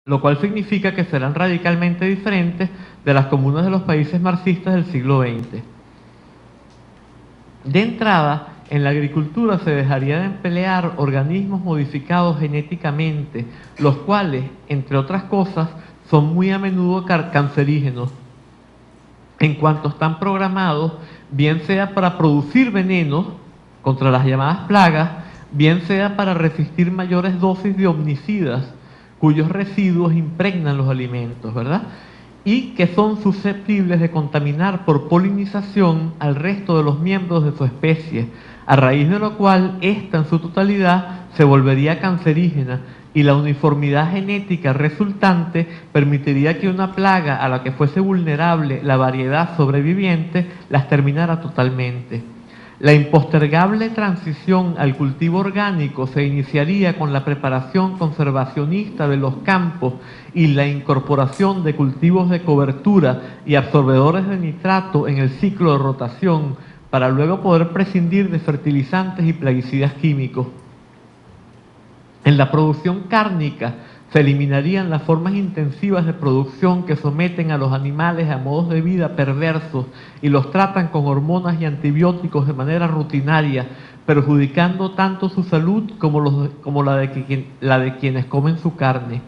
lo cual significa que serán radicalmente diferentes de las comunas de los países marxistas del siglo XX. De entrada, en la agricultura se dejaría de emplear organismos modificados genéticamente, los cuales, entre otras cosas, son muy a menudo cancerígenos, en cuanto están programados, bien sea para producir venenos contra las llamadas plagas, bien sea para resistir mayores dosis de omnicidas, cuyos residuos impregnan los alimentos, ¿verdad? Y que son susceptibles de contaminar por polinización al resto de los miembros de su especie, a raíz de lo cual ésta en su totalidad se volvería cancerígena y la uniformidad genética resultante permitiría que una plaga a la que fuese vulnerable la variedad sobreviviente la exterminara totalmente. La impostergable transición al cultivo orgánico se iniciaría con la preparación conservacionista de los campos y la incorporación de cultivos de cobertura y absorbedores de nitrato en el ciclo de rotación, para luego poder prescindir de fertilizantes y plaguicidas químicos. En la producción cárnica se eliminarían las formas intensivas de producción que someten a los animales a modos de vida perversos y los tratan con hormonas y antibióticos de manera rutinaria, perjudicando tanto su salud como la de quienes comen su carne.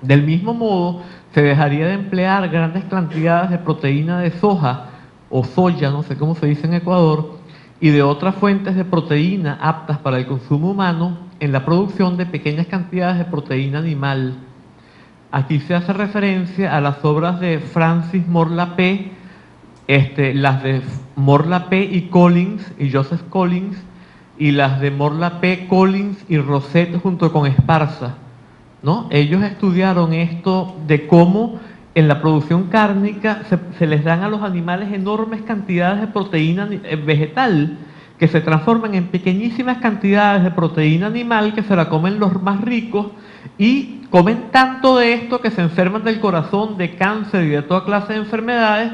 Del mismo modo, se dejaría de emplear grandes cantidades de proteína de soja o soya, no sé cómo se dice en Ecuador, y de otras fuentes de proteína aptas para el consumo humano en la producción de pequeñas cantidades de proteína animal. Aquí se hace referencia a las obras de Francis Morlapé, las de Morlapé y Collins y Joseph Collins, y las de Morlapé, Collins y Rosette junto con Esparza, ¿no? Ellos estudiaron esto de cómo en la producción cárnica se les dan a los animales enormes cantidades de proteína vegetal que se transforman en pequeñísimas cantidades de proteína animal que se la comen los más ricos y comen tanto de esto que se enferman del corazón, de cáncer y de toda clase de enfermedades,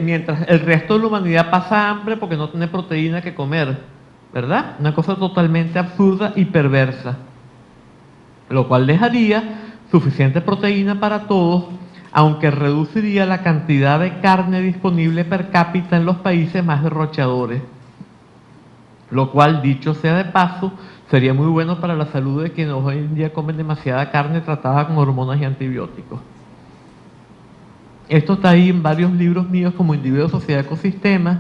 mientras el resto de la humanidad pasa hambre porque no tiene proteína que comer, ¿verdad? Una cosa totalmente absurda y perversa, lo cual dejaría suficiente proteína para todos, aunque reduciría la cantidad de carne disponible per cápita en los países más derrochadores. Lo cual, dicho sea de paso, sería muy bueno para la salud de quienes hoy en día comen demasiada carne tratada con hormonas y antibióticos. Esto está ahí en varios libros míos como Individuo, Sociedad, Ecosistemas,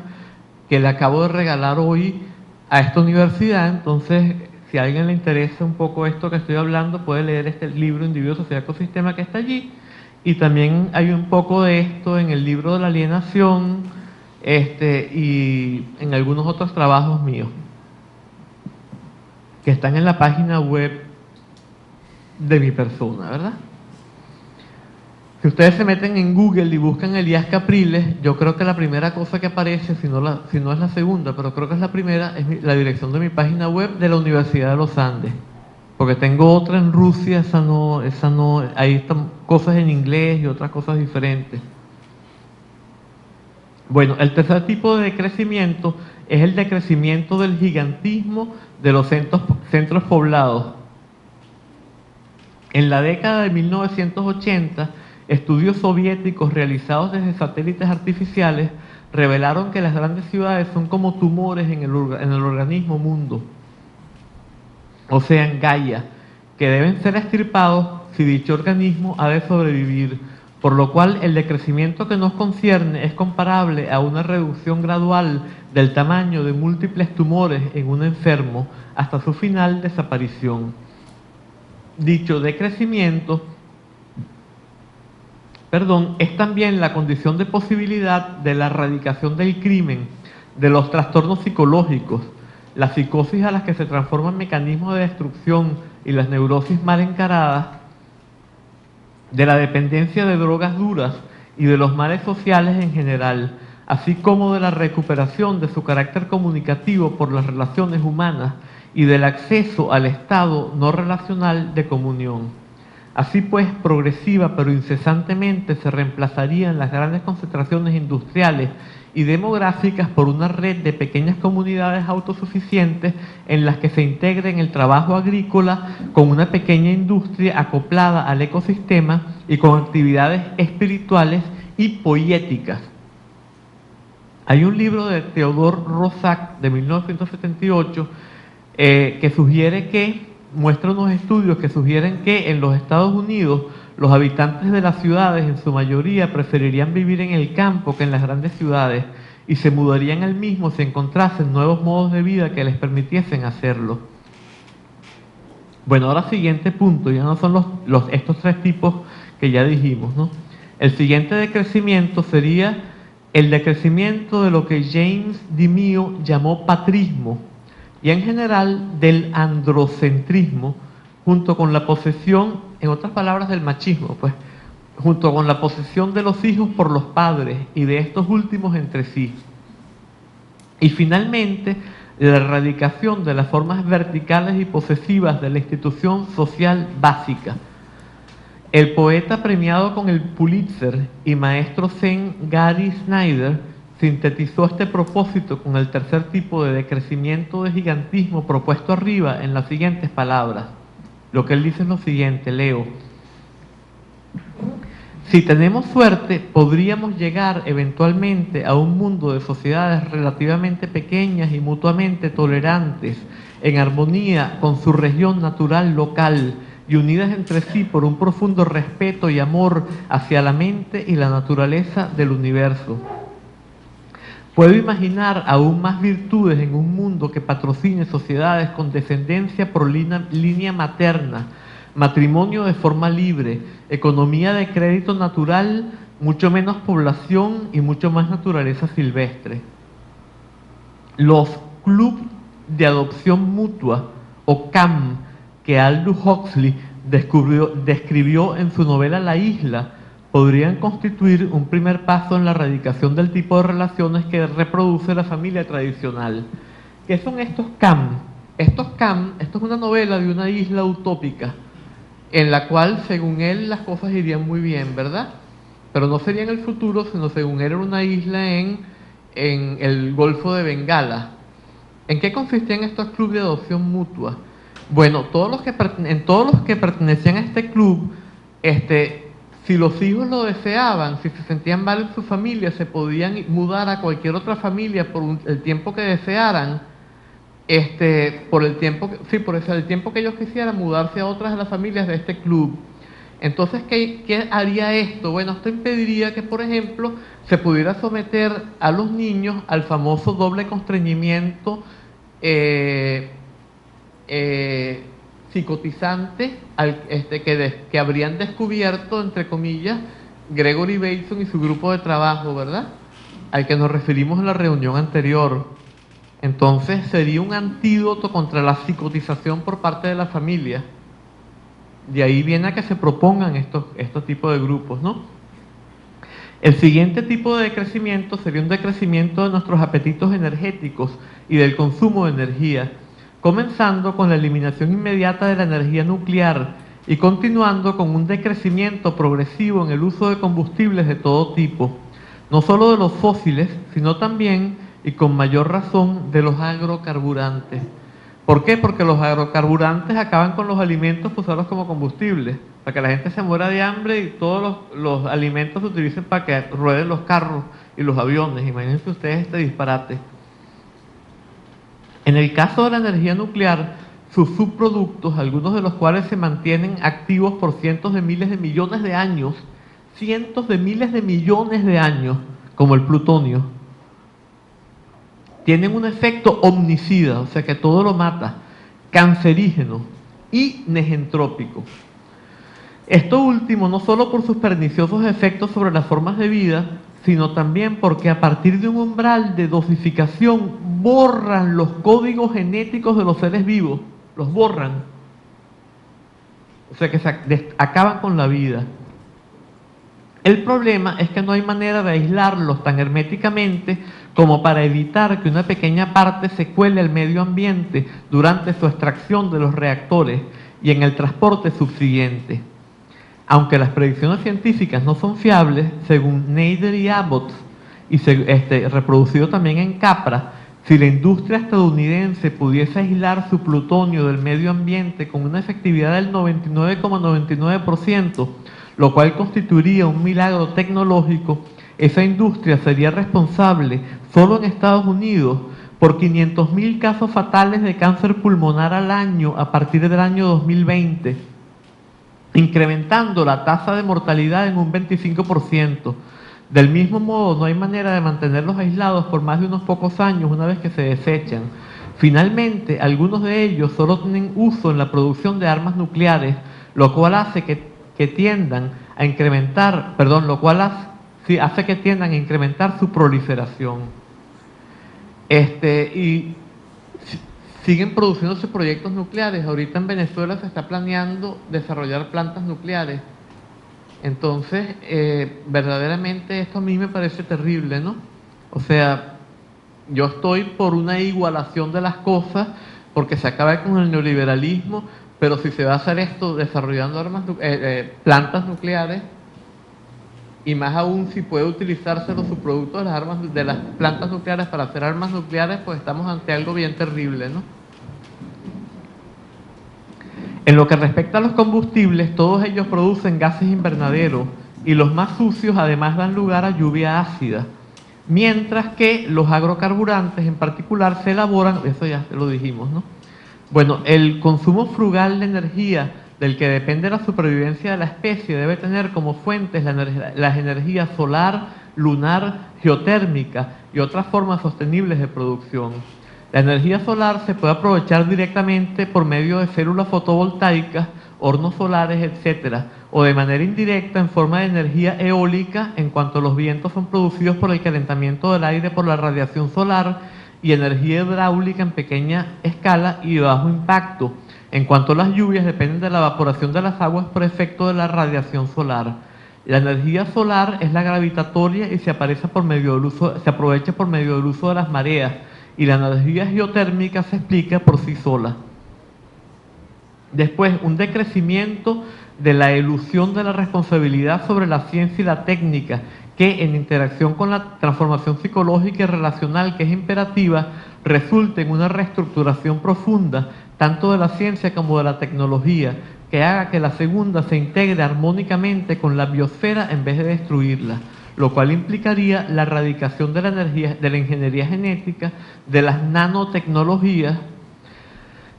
que le acabo de regalar hoy a esta universidad. Entonces, si a alguien le interesa un poco esto que estoy hablando, puede leer este libro Individuo, Sociedad, Ecosistema que está allí. Y también hay un poco de esto en el libro de la alienación y en algunos otros trabajos míos que están en la página web de mi persona, ¿verdad? Si ustedes se meten en Google y buscan Elías Capriles, yo creo que la primera cosa que aparece, si no es la segunda, pero creo que es la primera, es la dirección de mi página web de la Universidad de los Andes. Porque tengo otra en Rusia, esa no, ahí están cosas en inglés y otras cosas diferentes. Bueno, el tercer tipo de decrecimiento es el decrecimiento del gigantismo de los centros poblados. En la década de 1980, estudios soviéticos realizados desde satélites artificiales revelaron que las grandes ciudades son como tumores en el organismo mundo, o sea, en Gaia, que deben ser extirpados si dicho organismo ha de sobrevivir, por lo cual el decrecimiento que nos concierne es comparable a una reducción gradual del tamaño de múltiples tumores en un enfermo hasta su final desaparición. Dicho decrecimiento, es también la condición de posibilidad de la erradicación del crimen, de los trastornos psicológicos, la psicosis a las que se transforman mecanismos de destrucción y las neurosis mal encaradas, de la dependencia de drogas duras y de los males sociales en general, así como de la recuperación de su carácter comunicativo por las relaciones humanas y del acceso al estado no relacional de comunión. Así pues, progresiva pero incesantemente se reemplazarían las grandes concentraciones industriales y demográficas por una red de pequeñas comunidades autosuficientes en las que se integren el trabajo agrícola con una pequeña industria acoplada al ecosistema y con actividades espirituales y poéticas. Hay un libro de Theodore Roszak de 1978 que sugiere que muestra unos estudios que sugieren que en los Estados Unidos los habitantes de las ciudades en su mayoría preferirían vivir en el campo que en las grandes ciudades y se mudarían al mismo si encontrasen nuevos modos de vida que les permitiesen hacerlo. Bueno, ahora siguiente punto, ya no son estos tres tipos que ya dijimos, ¿no? El siguiente decrecimiento sería el decrecimiento de lo que James DiMio llamó patrismo, y en general del androcentrismo, junto con la posesión, en otras palabras, del machismo, pues, junto con la posesión de los hijos por los padres y de estos últimos entre sí. Y finalmente, la erradicación de las formas verticales y posesivas de la institución social básica. El poeta premiado con el Pulitzer y maestro zen Gary Snyder sintetizó este propósito con el tercer tipo de decrecimiento de gigantismo propuesto arriba en las siguientes palabras. Lo que él dice es lo siguiente, leo. Si tenemos suerte, podríamos llegar eventualmente a un mundo de sociedades relativamente pequeñas y mutuamente tolerantes, en armonía con su región natural local y unidas entre sí por un profundo respeto y amor hacia la mente y la naturaleza del universo. Puedo imaginar aún más virtudes en un mundo que patrocine sociedades con descendencia por línea materna, matrimonio de forma libre, economía de crédito natural, mucho menos población y mucho más naturaleza silvestre. Los clubes de adopción mutua, o CAM, que Aldous Huxley describió en su novela La Isla, podrían constituir un primer paso en la erradicación del tipo de relaciones que reproduce la familia tradicional. ¿Qué son estos CAM? Estos CAM, esto es una novela de una isla utópica, en la cual, según él, las cosas irían muy bien, ¿verdad? Pero no sería en el futuro, sino según él era una isla en el Golfo de Bengala. ¿En qué consistían estos clubes de adopción mutua? Bueno, todos los que pertenecían a este club, si los hijos lo deseaban, si se sentían mal en su familia, se podían mudar a cualquier otra familia por el tiempo que desearan, el tiempo que ellos quisieran, mudarse a otras de las familias de este club. Entonces, ¿qué haría esto? Bueno, esto impediría que, por ejemplo, se pudiera someter a los niños al famoso doble constreñimiento psicotizante que habrían descubierto, entre comillas, Gregory Bateson y su grupo de trabajo, ¿verdad? Al que nos referimos en la reunión anterior. Entonces sería un antídoto contra la psicotización por parte de la familia. De ahí viene a que se propongan estos tipos de grupos, ¿no? El siguiente tipo de decrecimiento sería un decrecimiento de nuestros apetitos energéticos y del consumo de energía, comenzando con la eliminación inmediata de la energía nuclear y continuando con un decrecimiento progresivo en el uso de combustibles de todo tipo, no solo de los fósiles, sino también, y con mayor razón, de los agrocarburantes. ¿Por qué? Porque los agrocarburantes acaban con los alimentos para usarlos como combustible, para que la gente se muera de hambre y todos los alimentos se utilicen para que rueden los carros y los aviones. Imagínense ustedes este disparate. En el caso de la energía nuclear, sus subproductos, algunos de los cuales se mantienen activos por cientos de miles de millones de años, como el plutonio, tienen un efecto omnicida, o sea que todo lo mata, cancerígeno y negentrópico. Esto último no solo por sus perniciosos efectos sobre las formas de vida, sino también porque a partir de un umbral de dosificación borran los códigos genéticos de los seres vivos, los borran. O sea que acaban con la vida. El problema es que no hay manera de aislarlos tan herméticamente como para evitar que una pequeña parte se cuele al medio ambiente durante su extracción de los reactores y en el transporte subsiguiente. Aunque las predicciones científicas no son fiables, según Nader y Abbott, y reproducido también en Capra, si la industria estadounidense pudiese aislar su plutonio del medio ambiente con una efectividad del 99,99%, lo cual constituiría un milagro tecnológico, esa industria sería responsable, solo en Estados Unidos, por 500.000 casos fatales de cáncer pulmonar al año a partir del año 2020, incrementando la tasa de mortalidad en un 25%. Del mismo modo, no hay manera de mantenerlos aislados por más de unos pocos años una vez que se desechan. Finalmente, algunos de ellos solo tienen uso en la producción de armas nucleares, lo cual hace que tiendan a incrementar, hace que tiendan a incrementar su proliferación. Y siguen produciéndose proyectos nucleares. Ahorita en Venezuela se está planeando desarrollar plantas nucleares. Entonces, verdaderamente esto a mí me parece terrible, ¿no? O sea, yo estoy por una igualación de las cosas, porque se acaba con el neoliberalismo, pero si se va a hacer esto desarrollando plantas nucleares, y más aún si puede utilizarse los subproductos de las plantas nucleares para hacer armas nucleares, pues estamos ante algo bien terrible, ¿no? En lo que respecta a los combustibles, todos ellos producen gases invernaderos y los más sucios además dan lugar a lluvia ácida, mientras que los agrocarburantes en particular se elaboran, eso ya lo dijimos, ¿no? Bueno, el consumo frugal de energía del que depende la supervivencia de la especie debe tener como fuentes las energías solar, lunar, geotérmica y otras formas sostenibles de producción. La energía solar se puede aprovechar directamente por medio de células fotovoltaicas, hornos solares, etc., o de manera indirecta en forma de energía eólica en cuanto los vientos son producidos por el calentamiento del aire por la radiación solar, y energía hidráulica en pequeña escala y de bajo impacto, en cuanto las lluvias dependen de la evaporación de las aguas por efecto de la radiación solar. La energía solar es la gravitatoria y se aprovecha por medio del uso de las mareas, y la energía geotérmica se explica por sí sola. Después, un decrecimiento de la ilusión de la responsabilidad sobre la ciencia y la técnica, que en interacción con la transformación psicológica y relacional que es imperativa, resulte en una reestructuración profunda, tanto de la ciencia como de la tecnología, que haga que la segunda se integre armónicamente con la biosfera en vez de destruirla, lo cual implicaría la erradicación de la ingeniería genética, de las nanotecnologías,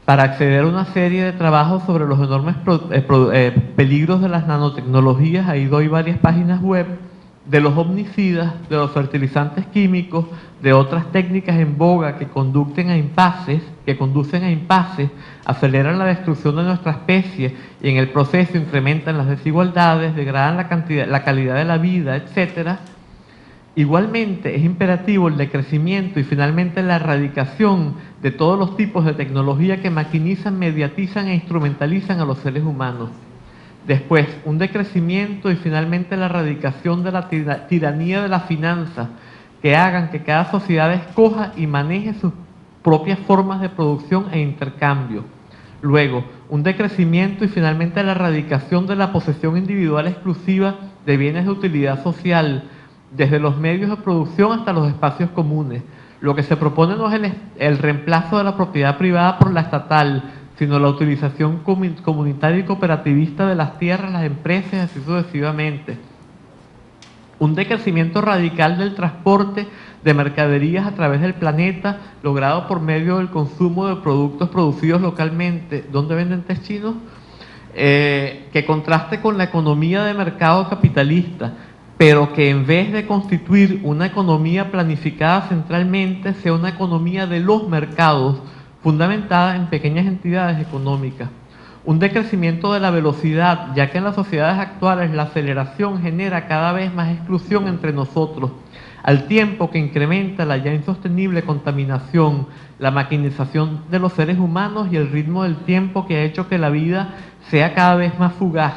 para acceder a una serie de trabajos sobre los enormes peligros de las nanotecnologías. Ahí doy varias páginas web, de los omnicidas, de los fertilizantes químicos, de otras técnicas en boga que conducen a impases, aceleran la destrucción de nuestra especie y en el proceso incrementan las desigualdades, degradan la calidad de la vida, etc. Igualmente es imperativo el decrecimiento y finalmente la erradicación de todos los tipos de tecnología que maquinizan, mediatizan e instrumentalizan a los seres humanos. Después, un decrecimiento y finalmente la erradicación de la tiranía de la finanza, que hagan que cada sociedad escoja y maneje sus propias formas de producción e intercambio. Luego, un decrecimiento y finalmente la erradicación de la posesión individual exclusiva de bienes de utilidad social, desde los medios de producción hasta los espacios comunes. Lo que se propone no es el reemplazo de la propiedad privada por la estatal, sino la utilización comunitaria y cooperativista de las tierras, las empresas y así sucesivamente. Un decrecimiento radical del transporte de mercaderías a través del planeta, logrado por medio del consumo de productos producidos localmente. ¿Dónde venden tés chinos? Que contraste con la economía de mercado capitalista, pero que en vez de constituir una economía planificada centralmente, sea una economía de los mercados, fundamentada en pequeñas entidades económicas. Un decrecimiento de la velocidad, ya que en las sociedades actuales la aceleración genera cada vez más exclusión entre nosotros, al tiempo que incrementa la ya insostenible contaminación, la maquinización de los seres humanos y el ritmo del tiempo que ha hecho que la vida sea cada vez más fugaz.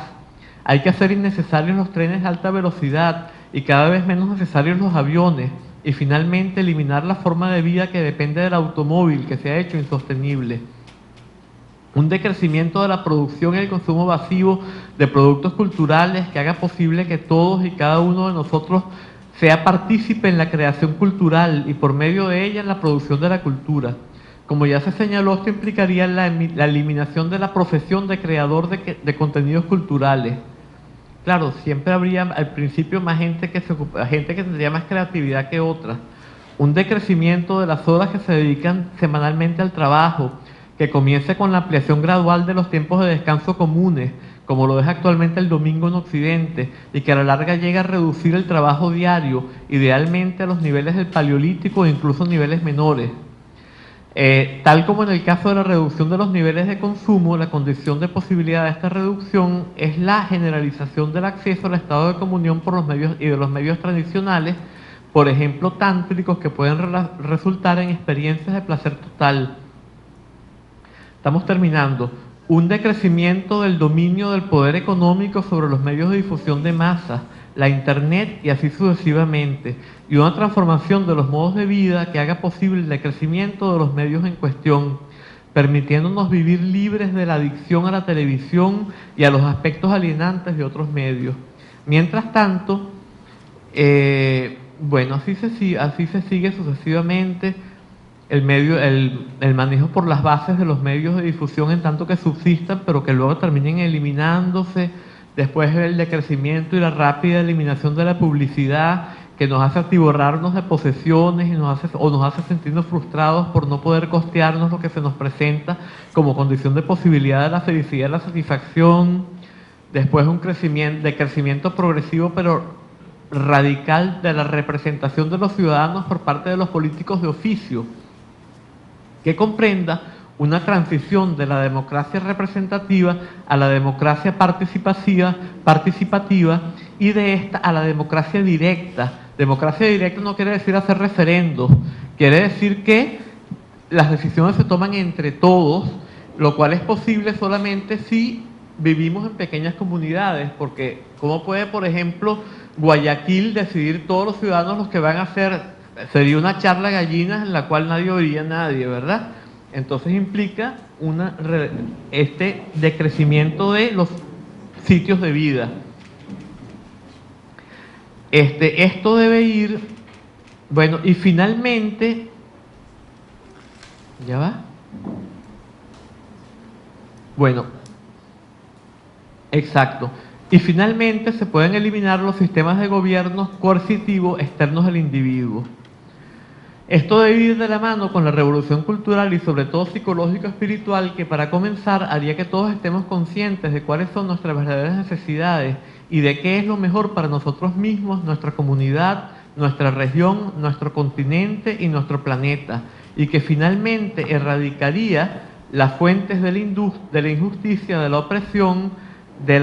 Hay que hacer innecesarios los trenes de alta velocidad y cada vez menos necesarios los aviones, y finalmente eliminar la forma de vida que depende del automóvil, que se ha hecho insostenible. Un decrecimiento de la producción y el consumo masivo de productos culturales que haga posible que todos y cada uno de nosotros sea partícipe en la creación cultural y por medio de ella en la producción de la cultura. Como ya se señaló, esto implicaría la eliminación de la profesión de creador de contenidos culturales. Claro, siempre habría al principio más gente que tendría más creatividad que otras. Un decrecimiento de las horas que se dedican semanalmente al trabajo, que comience con la ampliación gradual de los tiempos de descanso comunes, como lo es actualmente el domingo en Occidente, y que a la larga llega a reducir el trabajo diario, idealmente a los niveles del Paleolítico e incluso niveles menores. Tal como en el caso de la reducción de los niveles de consumo, la condición de posibilidad de esta reducción es la generalización del acceso al estado de comunión por los medios y de los medios tradicionales, por ejemplo, tántricos, que pueden resultar en experiencias de placer total. Estamos terminando. Un decrecimiento del dominio del poder económico sobre los medios de difusión de masas, la Internet y así sucesivamente, y una transformación de los modos de vida que haga posible el decrecimiento de los medios en cuestión, permitiéndonos vivir libres de la adicción a la televisión y a los aspectos alienantes de otros medios. Mientras tanto, bueno, así se sigue sucesivamente el manejo por las bases de los medios de difusión en tanto que subsistan, pero que luego terminen eliminándose. Después el decrecimiento y la rápida eliminación de la publicidad, que nos hace atiborrarnos de posesiones y nos hace sentirnos frustrados por no poder costearnos lo que se nos presenta como condición de posibilidad de la felicidad y la satisfacción. Después un decrecimiento progresivo pero radical de la representación de los ciudadanos por parte de los políticos de oficio, que comprenda una transición de la democracia representativa a la democracia participativa y de esta a la democracia directa. Democracia directa no quiere decir hacer referendos, quiere decir que las decisiones se toman entre todos, lo cual es posible solamente si vivimos en pequeñas comunidades, porque ¿cómo puede, por ejemplo, Guayaquil decidir todos los ciudadanos los que van a hacer? Sería una charla de gallinas en la cual nadie oiría a nadie, ¿verdad? Entonces implica este decrecimiento de los sitios de vida. Esto debe ir, bueno, y finalmente, ¿ya va? Bueno, exacto. Y finalmente se pueden eliminar los sistemas de gobierno coercitivos externos al individuo. Esto debe ir de la mano con la revolución cultural y sobre todo psicológico-espiritual, que para comenzar haría que todos estemos conscientes de cuáles son nuestras verdaderas necesidades y de qué es lo mejor para nosotros mismos, nuestra comunidad, nuestra región, nuestro continente y nuestro planeta, y que finalmente erradicaría las fuentes de la injusticia, de la opresión, de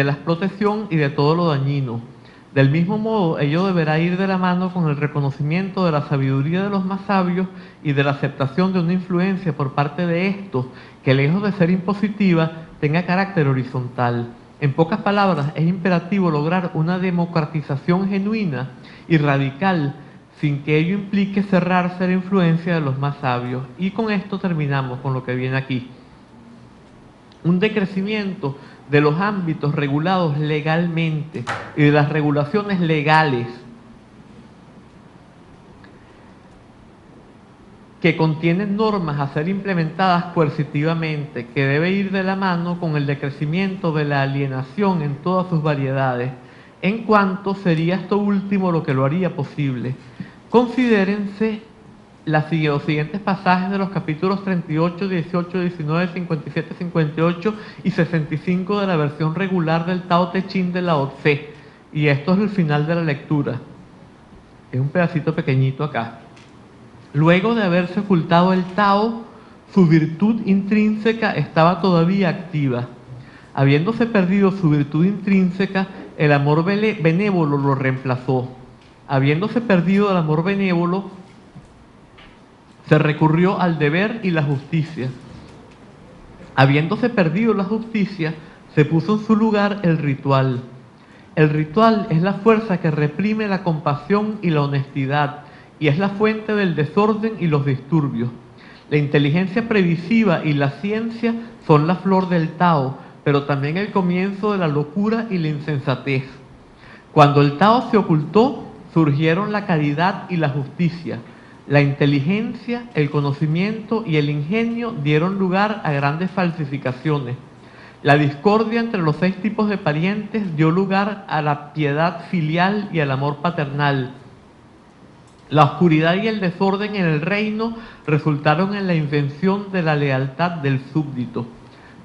la explotación y de todo lo dañino. Del mismo modo, ello deberá ir de la mano con el reconocimiento de la sabiduría de los más sabios y de la aceptación de una influencia por parte de estos que, lejos de ser impositiva, tenga carácter horizontal. En pocas palabras, es imperativo lograr una democratización genuina y radical, sin que ello implique cerrarse a la influencia de los más sabios. Y con esto terminamos con lo que viene aquí. Un decrecimiento de los ámbitos regulados legalmente y de las regulaciones legales que contienen normas a ser implementadas coercitivamente, que debe ir de la mano con el decrecimiento de la alienación en todas sus variedades, en cuanto sería esto último lo que lo haría posible. Considérense los siguientes pasajes de los capítulos 38, 18, 19, 57, 58 y 65 de la versión regular del Tao Te Ching de Lao Tse. Y esto es el final de la lectura. Es un pedacito pequeñito acá. Luego de haberse ocultado el Tao, su virtud intrínseca estaba todavía activa. Habiéndose perdido su virtud intrínseca, el amor benévolo lo reemplazó. Habiéndose perdido el amor benévolo, se recurrió al deber y la justicia. Habiéndose perdido la justicia, se puso en su lugar el ritual. El ritual es la fuerza que reprime la compasión y la honestidad, y es la fuente del desorden y los disturbios. La inteligencia previsiva y la ciencia son la flor del Tao, pero también el comienzo de la locura y la insensatez. Cuando el Tao se ocultó, surgieron la caridad y la justicia. La inteligencia, el conocimiento y el ingenio dieron lugar a grandes falsificaciones. La discordia entre los 6 tipos de parientes dio lugar a la piedad filial y al amor paternal. La oscuridad y el desorden en el reino resultaron en la invención de la lealtad del súbdito.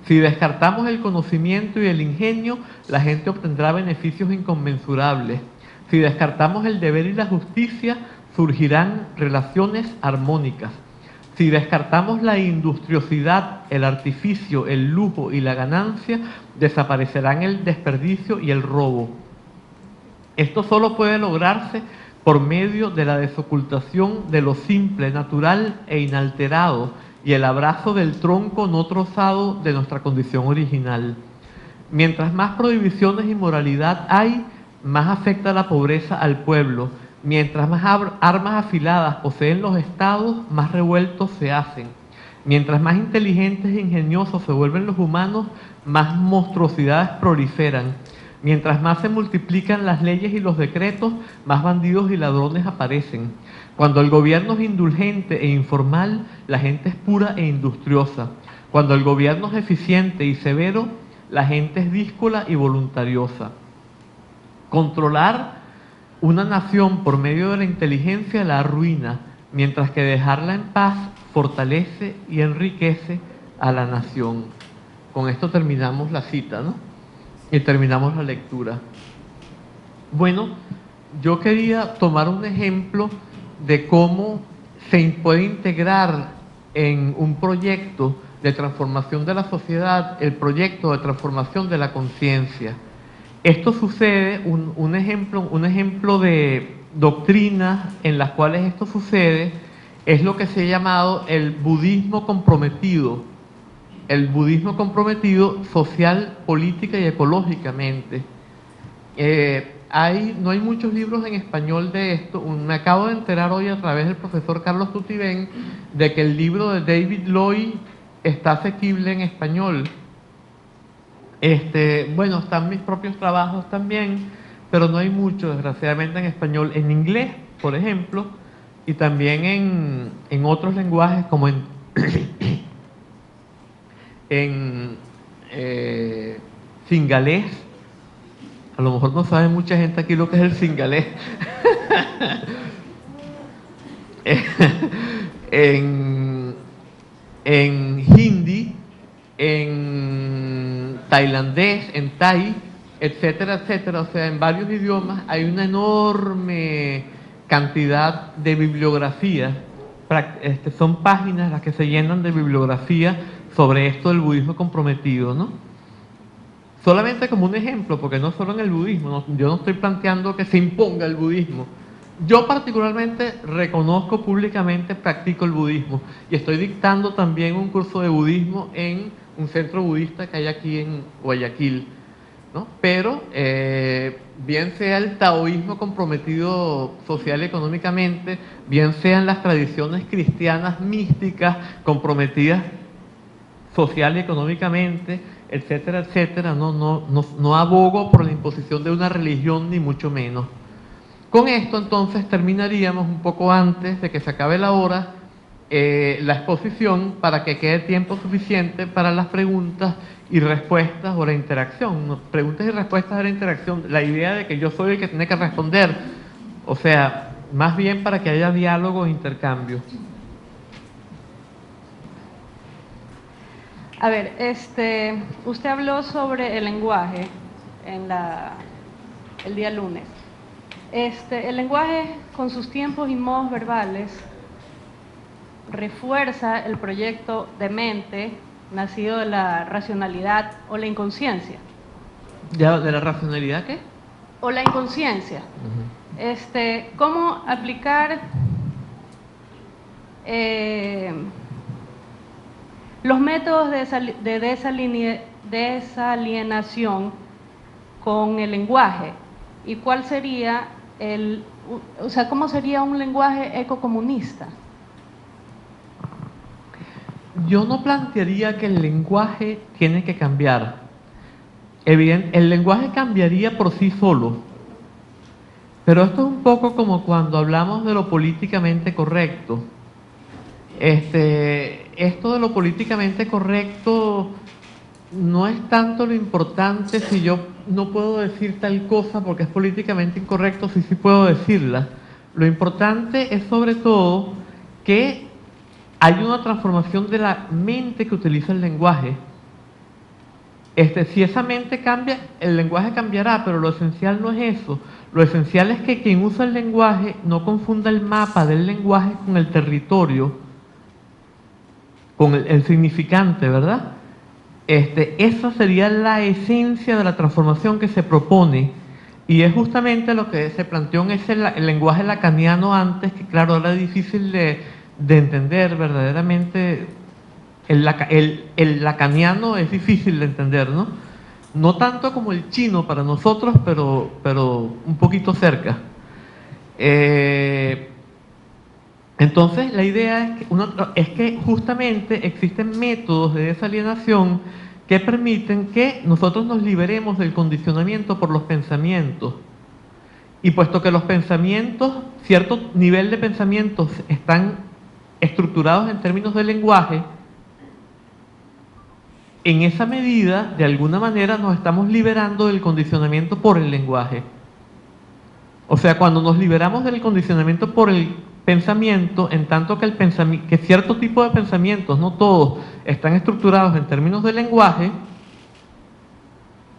Si descartamos el conocimiento y el ingenio, la gente obtendrá beneficios inconmensurables. Si descartamos el deber y la justicia, surgirán relaciones armónicas. Si descartamos la industriosidad, el artificio, el lujo y la ganancia, desaparecerán el desperdicio y el robo. Esto solo puede lograrse por medio de la desocultación de lo simple, natural e inalterado y el abrazo del tronco no trozado de nuestra condición original. Mientras más prohibiciones y moralidad hay, más afecta la pobreza al pueblo. Mientras más armas afiladas poseen los estados, más revueltos se hacen. Mientras más inteligentes e ingeniosos se vuelven los humanos, más monstruosidades proliferan. Mientras más se multiplican las leyes y los decretos, más bandidos y ladrones aparecen. Cuando el gobierno es indulgente e informal, la gente es pura e industriosa. Cuando el gobierno es eficiente y severo, la gente es díscola y voluntariosa. Controlar una nación por medio de la inteligencia la arruina, mientras que dejarla en paz fortalece y enriquece a la nación. Con esto terminamos la cita, ¿no? Y terminamos la lectura. Bueno, yo quería tomar un ejemplo de cómo se puede integrar en un proyecto de transformación de la sociedad el proyecto de transformación de la conciencia. Esto sucede, un ejemplo de doctrinas en las cuales esto sucede es lo que se ha llamado el budismo comprometido. El budismo comprometido social, política y ecológicamente. No hay muchos libros en español de esto. Me acabo de enterar hoy a través del profesor Carlos Tutibén de que el libro de David Lloyd está asequible en español. Bueno, están mis propios trabajos también, pero no hay mucho, desgraciadamente, en español. En inglés, por ejemplo, y también en otros lenguajes como en singalés. A lo mejor no sabe mucha gente aquí lo que es el singalés. en hindi, en tailandés, en thai, etcétera, etcétera. O sea, en varios idiomas hay una enorme cantidad de bibliografía. Son páginas las que se llenan de bibliografía sobre esto del budismo comprometido, ¿no? Solamente como un ejemplo, porque no solo en el budismo, yo no estoy planteando que se imponga el budismo. Yo particularmente reconozco públicamente, practico el budismo y estoy dictando también un curso de budismo en un centro budista que hay aquí en Guayaquil, ¿no? Pero bien sea el taoísmo comprometido social y económicamente, bien sean las tradiciones cristianas místicas comprometidas social y económicamente, etcétera, etcétera, no abogo por la imposición de una religión ni mucho menos. Con esto entonces terminaríamos un poco antes de que se acabe la hora la exposición para que quede tiempo suficiente para las preguntas y respuestas o la interacción. Preguntas y respuestas de la interacción, la idea de que yo soy el que tiene que responder, o sea, más bien para que haya diálogo e intercambio. A ver, usted habló sobre el lenguaje el día lunes. El lenguaje con sus tiempos y modos verbales refuerza el proyecto de mente nacido de la racionalidad o la inconsciencia. ¿De la racionalidad qué? O la inconsciencia. ¿Cómo aplicar los métodos de desalienación con el lenguaje? ¿Y cuál sería cómo sería un lenguaje ecocomunista? yo no plantearía que el lenguaje tiene que cambiar. El lenguaje cambiaría por sí solo, pero esto es un poco como cuando hablamos de lo políticamente correcto. Esto de lo políticamente correcto no es tanto lo importante si yo no puedo decir tal cosa porque es políticamente incorrecto, si sí puedo decirla. Lo importante es sobre todo que hay una transformación de la mente que utiliza el lenguaje. Si esa mente cambia, el lenguaje cambiará, pero lo esencial no es eso. Lo esencial es que quien usa el lenguaje no confunda el mapa del lenguaje con el territorio, con el significante, ¿verdad? Esa sería la esencia de la transformación que se propone, y es justamente lo que se planteó en el lenguaje lacaniano antes, que claro, era difícil de entender verdaderamente. El lacaniano es difícil de entender, ¿no? No tanto como el chino para nosotros, pero un poquito cerca. Entonces, la idea es que justamente existen métodos de desalienación que permiten que nosotros nos liberemos del condicionamiento por los pensamientos. Y puesto que los pensamientos, cierto nivel de pensamientos están estructurados en términos de lenguaje, en esa medida, de alguna manera, nos estamos liberando del condicionamiento por el lenguaje. O sea, cuando nos liberamos del condicionamiento por el pensamiento, en tanto que cierto tipo de pensamientos, no todos, están estructurados en términos de lenguaje,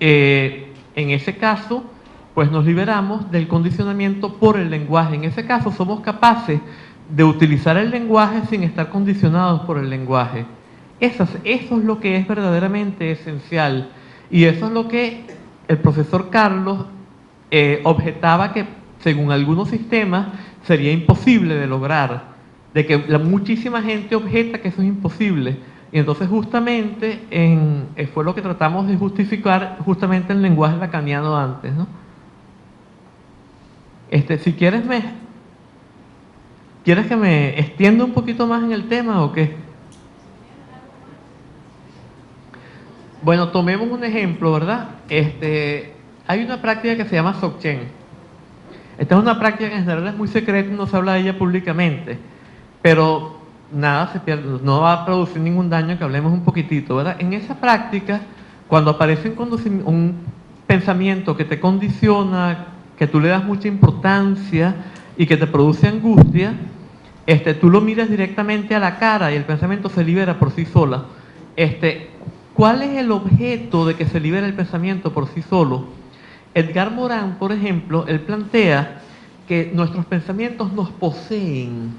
en ese caso, pues nos liberamos del condicionamiento por el lenguaje. En ese caso somos capaces de utilizar el lenguaje sin estar condicionados por el lenguaje. Eso es lo que es verdaderamente esencial, y eso es lo que el profesor Carlos objetaba que según algunos sistemas sería imposible de lograr, de que muchísima gente objeta que eso es imposible, y entonces justamente fue lo que tratamos de justificar justamente en el lenguaje lacaniano antes, ¿no? Si quieres ¿quieres que me extienda un poquito más en el tema o qué? Bueno, tomemos un ejemplo, ¿verdad? Hay una práctica que se llama Dzogchen. Esta es una práctica que en general es muy secreta y no se habla de ella públicamente, pero nada se pierde, no va a producir ningún daño que hablemos un poquitito, ¿verdad? En esa práctica, cuando aparece un pensamiento que te condiciona, que tú le das mucha importancia y que te produce angustia, tú lo miras directamente a la cara y el pensamiento se libera por sí sola. ¿Cuál es el objeto de que se libere el pensamiento por sí solo? Edgar Morin, por ejemplo, él plantea que nuestros pensamientos nos poseen.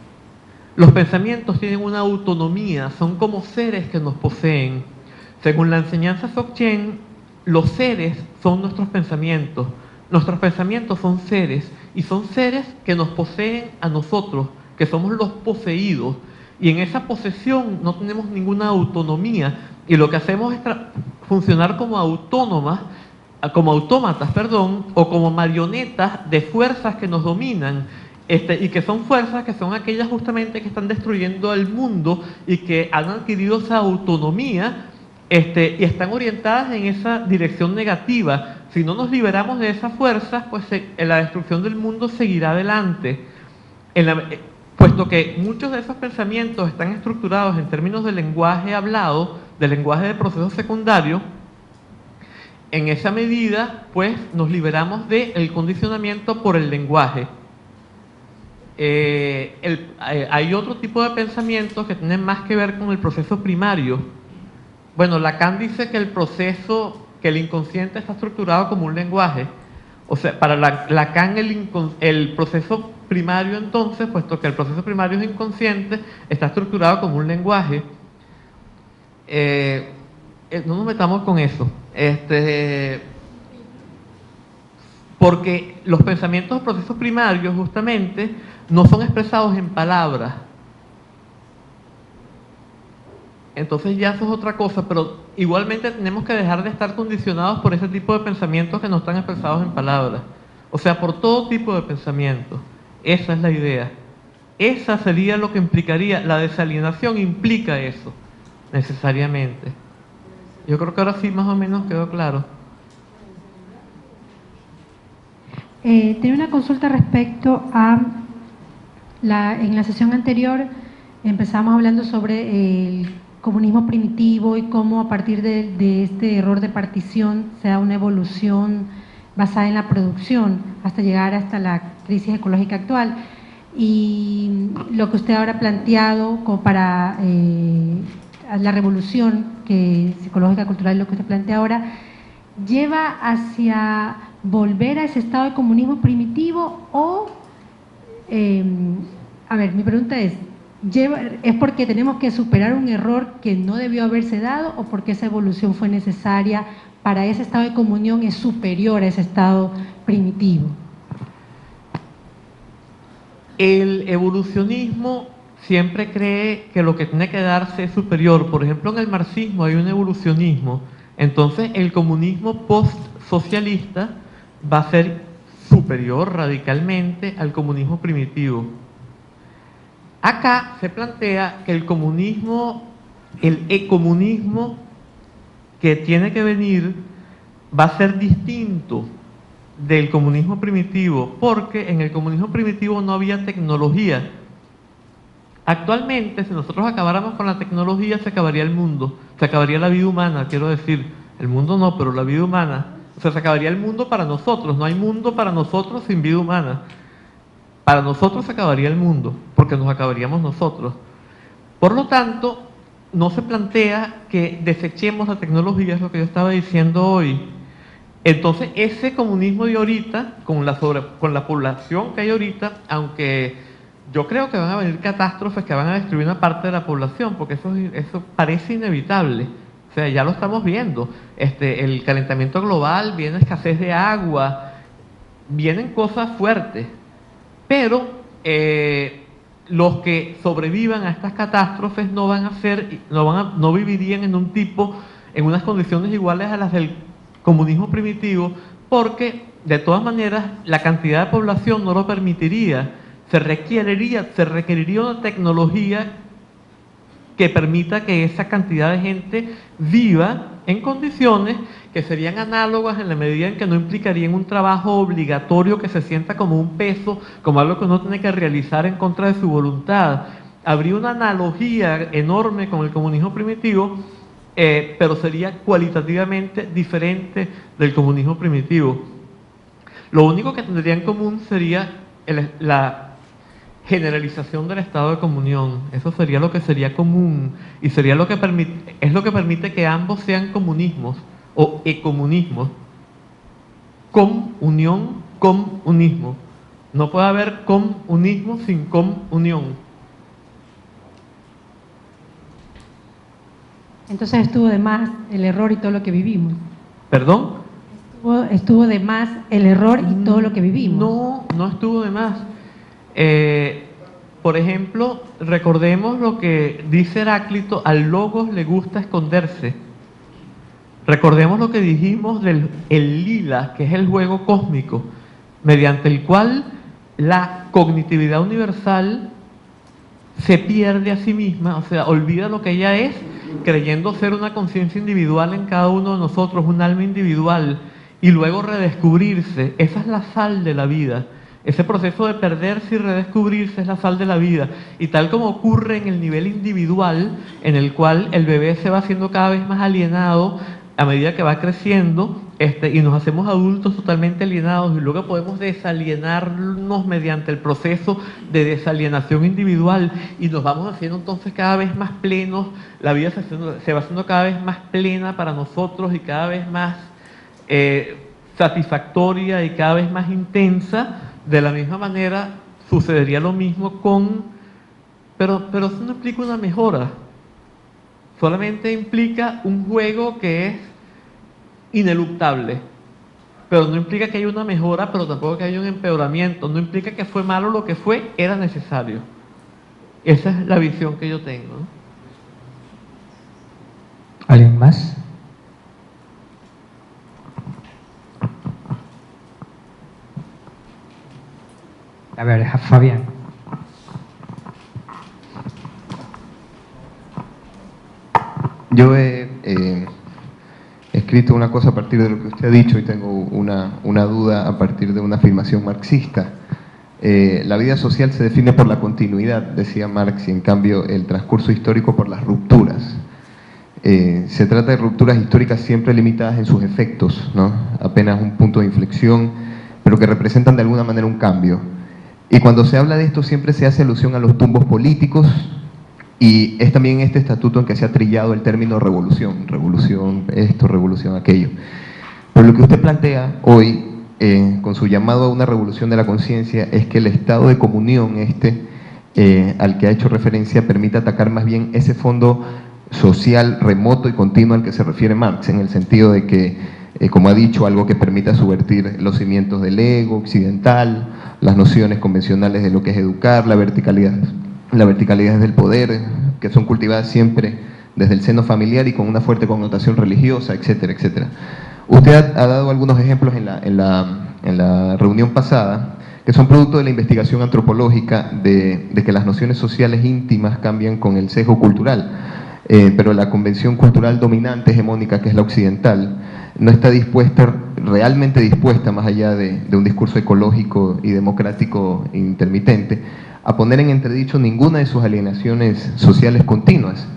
Los pensamientos tienen una autonomía, son como seres que nos poseen. Según la enseñanza Dzogchen, los seres son nuestros pensamientos. Nuestros pensamientos son seres, y son seres que nos poseen a nosotros, que somos los poseídos. Y en esa posesión no tenemos ninguna autonomía, y lo que hacemos es funcionar como autómatas, o como marionetas de fuerzas que nos dominan, y que son fuerzas que son aquellas justamente que están destruyendo el mundo y que han adquirido esa autonomía, y están orientadas en esa dirección negativa. Si no nos liberamos de esas fuerzas, pues la destrucción del mundo seguirá adelante. Puesto que muchos de esos pensamientos están estructurados en términos de lenguaje hablado, de lenguaje de procesos secundarios, en esa medida, pues, nos liberamos del condicionamiento por el lenguaje. Hay otro tipo de pensamientos que tienen más que ver con el proceso primario. Bueno, Lacan dice que el inconsciente está estructurado como un lenguaje. O sea, para Lacan el proceso primario, entonces, puesto que el proceso primario es inconsciente, está estructurado como un lenguaje. No nos metamos con eso. Porque los pensamientos de procesos primarios justamente no son expresados en palabras. Entonces ya eso es otra cosa, pero igualmente tenemos que dejar de estar condicionados por ese tipo de pensamientos que no están expresados en palabras. O sea, por todo tipo de pensamientos. Esa es la idea. Esa sería lo que implicaría, la desalienación implica eso. necesariamente. Yo creo que ahora sí más o menos quedó claro. Tenía una consulta respecto a en la sesión anterior empezamos hablando sobre el comunismo primitivo y cómo a partir de este error de partición se da una evolución basada en la producción hasta llegar hasta la crisis ecológica actual. Y lo que usted ahora ha planteado como para la revolución psicológica, cultural, lo que usted plantea ahora, lleva hacia volver a ese estado de comunismo primitivo o, a ver, mi pregunta es porque tenemos que superar un error que no debió haberse dado o porque esa evolución fue necesaria para ese estado de comunión es superior a ese estado primitivo? El evolucionismo siempre cree que lo que tiene que darse es superior. Por ejemplo, en el marxismo hay un evolucionismo. Entonces, el comunismo post-socialista va a ser superior radicalmente al comunismo primitivo. Acá se plantea que el comunismo, el ecomunismo que tiene que venir, va a ser distinto del comunismo primitivo, porque en el comunismo primitivo no había tecnología. Actualmente, si nosotros acabáramos con la tecnología, se acabaría el mundo, se acabaría la vida humana, quiero decir, el mundo no, pero la vida humana. O sea, se acabaría el mundo para nosotros, no hay mundo para nosotros sin vida humana. Para nosotros se acabaría el mundo, porque nos acabaríamos nosotros. Por lo tanto, no se plantea que desechemos la tecnología, es lo que yo estaba diciendo hoy. Entonces, ese comunismo de ahorita, con la población que hay ahorita, aunque yo creo que van a venir catástrofes que van a destruir una parte de la población, porque eso parece inevitable. O sea, ya lo estamos viendo. El calentamiento global, viene escasez de agua, vienen cosas fuertes. Pero los que sobrevivan a estas catástrofes no vivirían en unas condiciones iguales a las del comunismo primitivo, porque de todas maneras la cantidad de población no lo permitiría. Se requeriría una tecnología que permita que esa cantidad de gente viva en condiciones que serían análogas en la medida en que no implicarían un trabajo obligatorio que se sienta como un peso, como algo que uno tiene que realizar en contra de su voluntad. Habría una analogía enorme con el comunismo primitivo, pero sería cualitativamente diferente del comunismo primitivo. Lo único que tendría en común sería la generalización del estado de comunión. Eso sería lo que sería común y sería lo que permite que ambos sean comunismos o ecomunismos. Comunión, comunismo. No puede haber comunismo sin comunión. Entonces estuvo de más el error y todo lo que vivimos. ¿Perdón? Estuvo de más el error y todo lo que vivimos. No estuvo de más. Por ejemplo, recordemos lo que dice Heráclito: al logos le gusta esconderse. Recordemos lo que dijimos del lila, que es el juego cósmico, mediante el cual la cognitividad universal se pierde a sí misma, o sea, olvida lo que ella es, creyendo ser una conciencia individual en cada uno de nosotros, un alma individual, y luego redescubrirse. Esa es la sal de la vida. Ese proceso de perderse y redescubrirse es la sal de la vida. Y tal como ocurre en el nivel individual, en el cual el bebé se va haciendo cada vez más alienado a medida que va creciendo, y nos hacemos adultos totalmente alienados, y luego podemos desalienarnos mediante el proceso de desalienación individual, y nos vamos haciendo entonces cada vez más plenos. La vida se va haciendo cada vez más plena para nosotros y cada vez más satisfactoria y cada vez más intensa. De la misma manera sucedería lo mismo pero eso no implica una mejora, solamente implica un juego que es ineluctable, pero no implica que haya una mejora, pero tampoco que haya un empeoramiento. No implica que fue malo lo que fue, era necesario. Esa es la visión que yo tengo, ¿no? ¿Alguien más? A ver, Fabián. Yo he escrito una cosa a partir de lo que usted ha dicho y tengo una duda a partir de una afirmación marxista. La vida social se define por la continuidad, decía Marx, y en cambio el transcurso histórico por las rupturas. Se trata de rupturas históricas siempre limitadas en sus efectos, ¿no? Apenas un punto de inflexión, pero que representan de alguna manera un cambio. Y cuando se habla de esto siempre se hace alusión a los tumbos políticos, y es también este estatuto en que se ha trillado el término revolución, revolución esto, revolución aquello. Pero lo que usted plantea hoy, con su llamado a una revolución de la conciencia, es que el estado de comunión al que ha hecho referencia permite atacar más bien ese fondo social remoto y continuo al que se refiere Marx, en el sentido de que, como ha dicho, algo que permita subvertir los cimientos del ego occidental, las nociones convencionales de lo que es educar, la verticalidad del poder, que son cultivadas siempre desde el seno familiar y con una fuerte connotación religiosa, etcétera, etcétera. Usted ha dado algunos ejemplos en la reunión pasada, que son producto de la investigación antropológica de que las nociones sociales íntimas cambian con el sesgo cultural, pero la convención cultural dominante, hegemónica, que es la occidental, no está realmente dispuesta, más allá de un discurso ecológico y democrático intermitente, a poner en entredicho ninguna de sus alienaciones sociales continuas.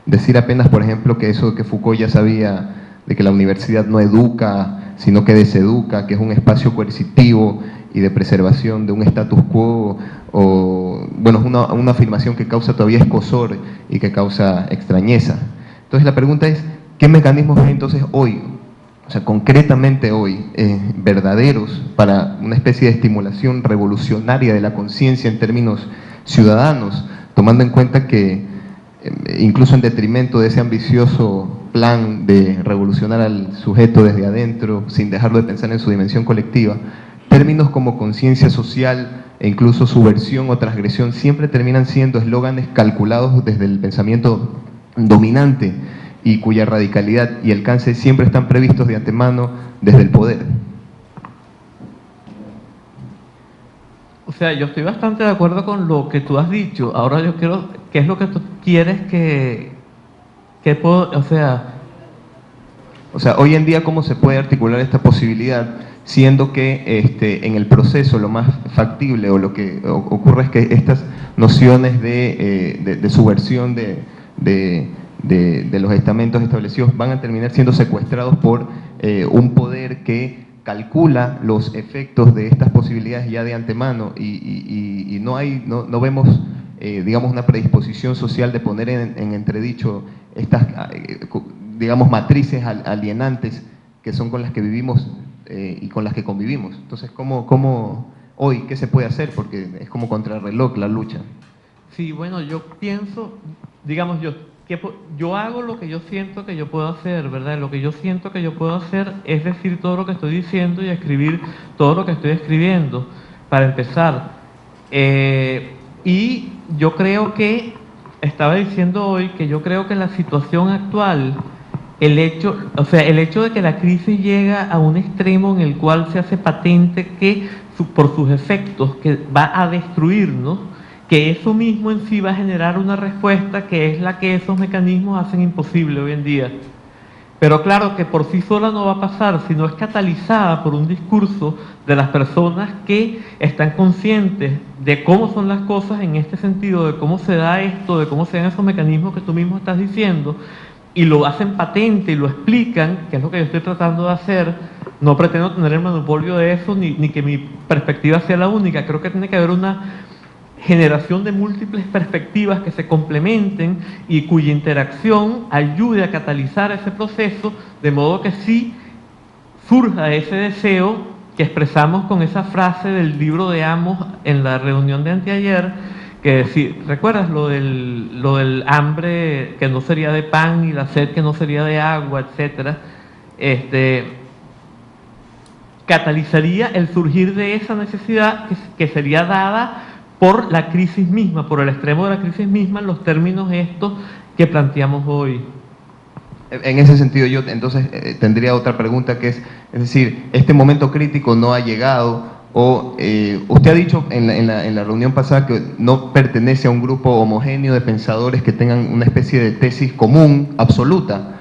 Decir apenas, por ejemplo, que eso que Foucault ya sabía, de que la universidad no educa, sino que deseduca, que es un espacio coercitivo y de preservación de un status quo, o bueno, es una afirmación que causa todavía escozor y que causa extrañeza. Entonces la pregunta es, ¿qué mecanismos hay entonces hoy, o sea, concretamente hoy, verdaderos para una especie de estimulación revolucionaria de la conciencia en términos ciudadanos, tomando en cuenta que, incluso en detrimento de ese ambicioso plan de revolucionar al sujeto desde adentro, sin dejarlo de pensar en su dimensión colectiva, términos como conciencia social e incluso subversión o transgresión siempre terminan siendo eslóganes calculados desde el pensamiento dominante y cuya radicalidad y alcance siempre están previstos de antemano desde el poder? O sea, yo estoy bastante de acuerdo con lo que tú has dicho. Ahora yo quiero, ¿qué es lo que tú quieres que puedo, o sea, hoy en día, ¿cómo se puede articular esta posibilidad, siendo que en el proceso lo más factible o lo que ocurre es que estas nociones de subversión de los estamentos establecidos van a terminar siendo secuestrados por un poder que calcula los efectos de estas posibilidades ya de antemano y no vemos, digamos, una predisposición social de poner en entredicho estas, digamos, matrices alienantes que son con las que vivimos y con las que convivimos? Entonces, ¿cómo hoy qué se puede hacer? Porque es como contrarreloj la lucha. Sí, bueno, yo pienso, digamos, yo hago lo que yo siento que yo puedo hacer, ¿verdad? Lo que yo siento que yo puedo hacer es decir todo lo que estoy diciendo y escribir todo lo que estoy escribiendo, para empezar. Y yo creo que, estaba diciendo hoy, que yo creo que la situación actual, el hecho de que la crisis llega a un extremo en el cual se hace patente que por sus efectos que va a destruirnos, que eso mismo en sí va a generar una respuesta que es la que esos mecanismos hacen imposible hoy en día. Pero claro que por sí sola no va a pasar, sino es catalizada por un discurso de las personas que están conscientes de cómo son las cosas en este sentido, de cómo se da esto, de cómo se dan esos mecanismos que tú mismo estás diciendo, y lo hacen patente y lo explican, que es lo que yo estoy tratando de hacer. No pretendo tener el monopolio de eso, ni que mi perspectiva sea la única. Creo que tiene que haber una generación de múltiples perspectivas que se complementen y cuya interacción ayude a catalizar ese proceso, de modo que sí surja ese deseo que expresamos con esa frase del libro de Amos en la reunión de anteayer, que ¿recuerdas lo del hambre que no sería de pan y la sed que no sería de agua, etcétera? Catalizaría el surgir de esa necesidad que sería dada por la crisis misma, por el extremo de la crisis misma, en los términos estos que planteamos hoy. En ese sentido yo entonces tendría otra pregunta, que es decir, este momento crítico no ha llegado O usted ha dicho en la reunión pasada que no pertenece a un grupo homogéneo de pensadores que tengan una especie de tesis común, absoluta,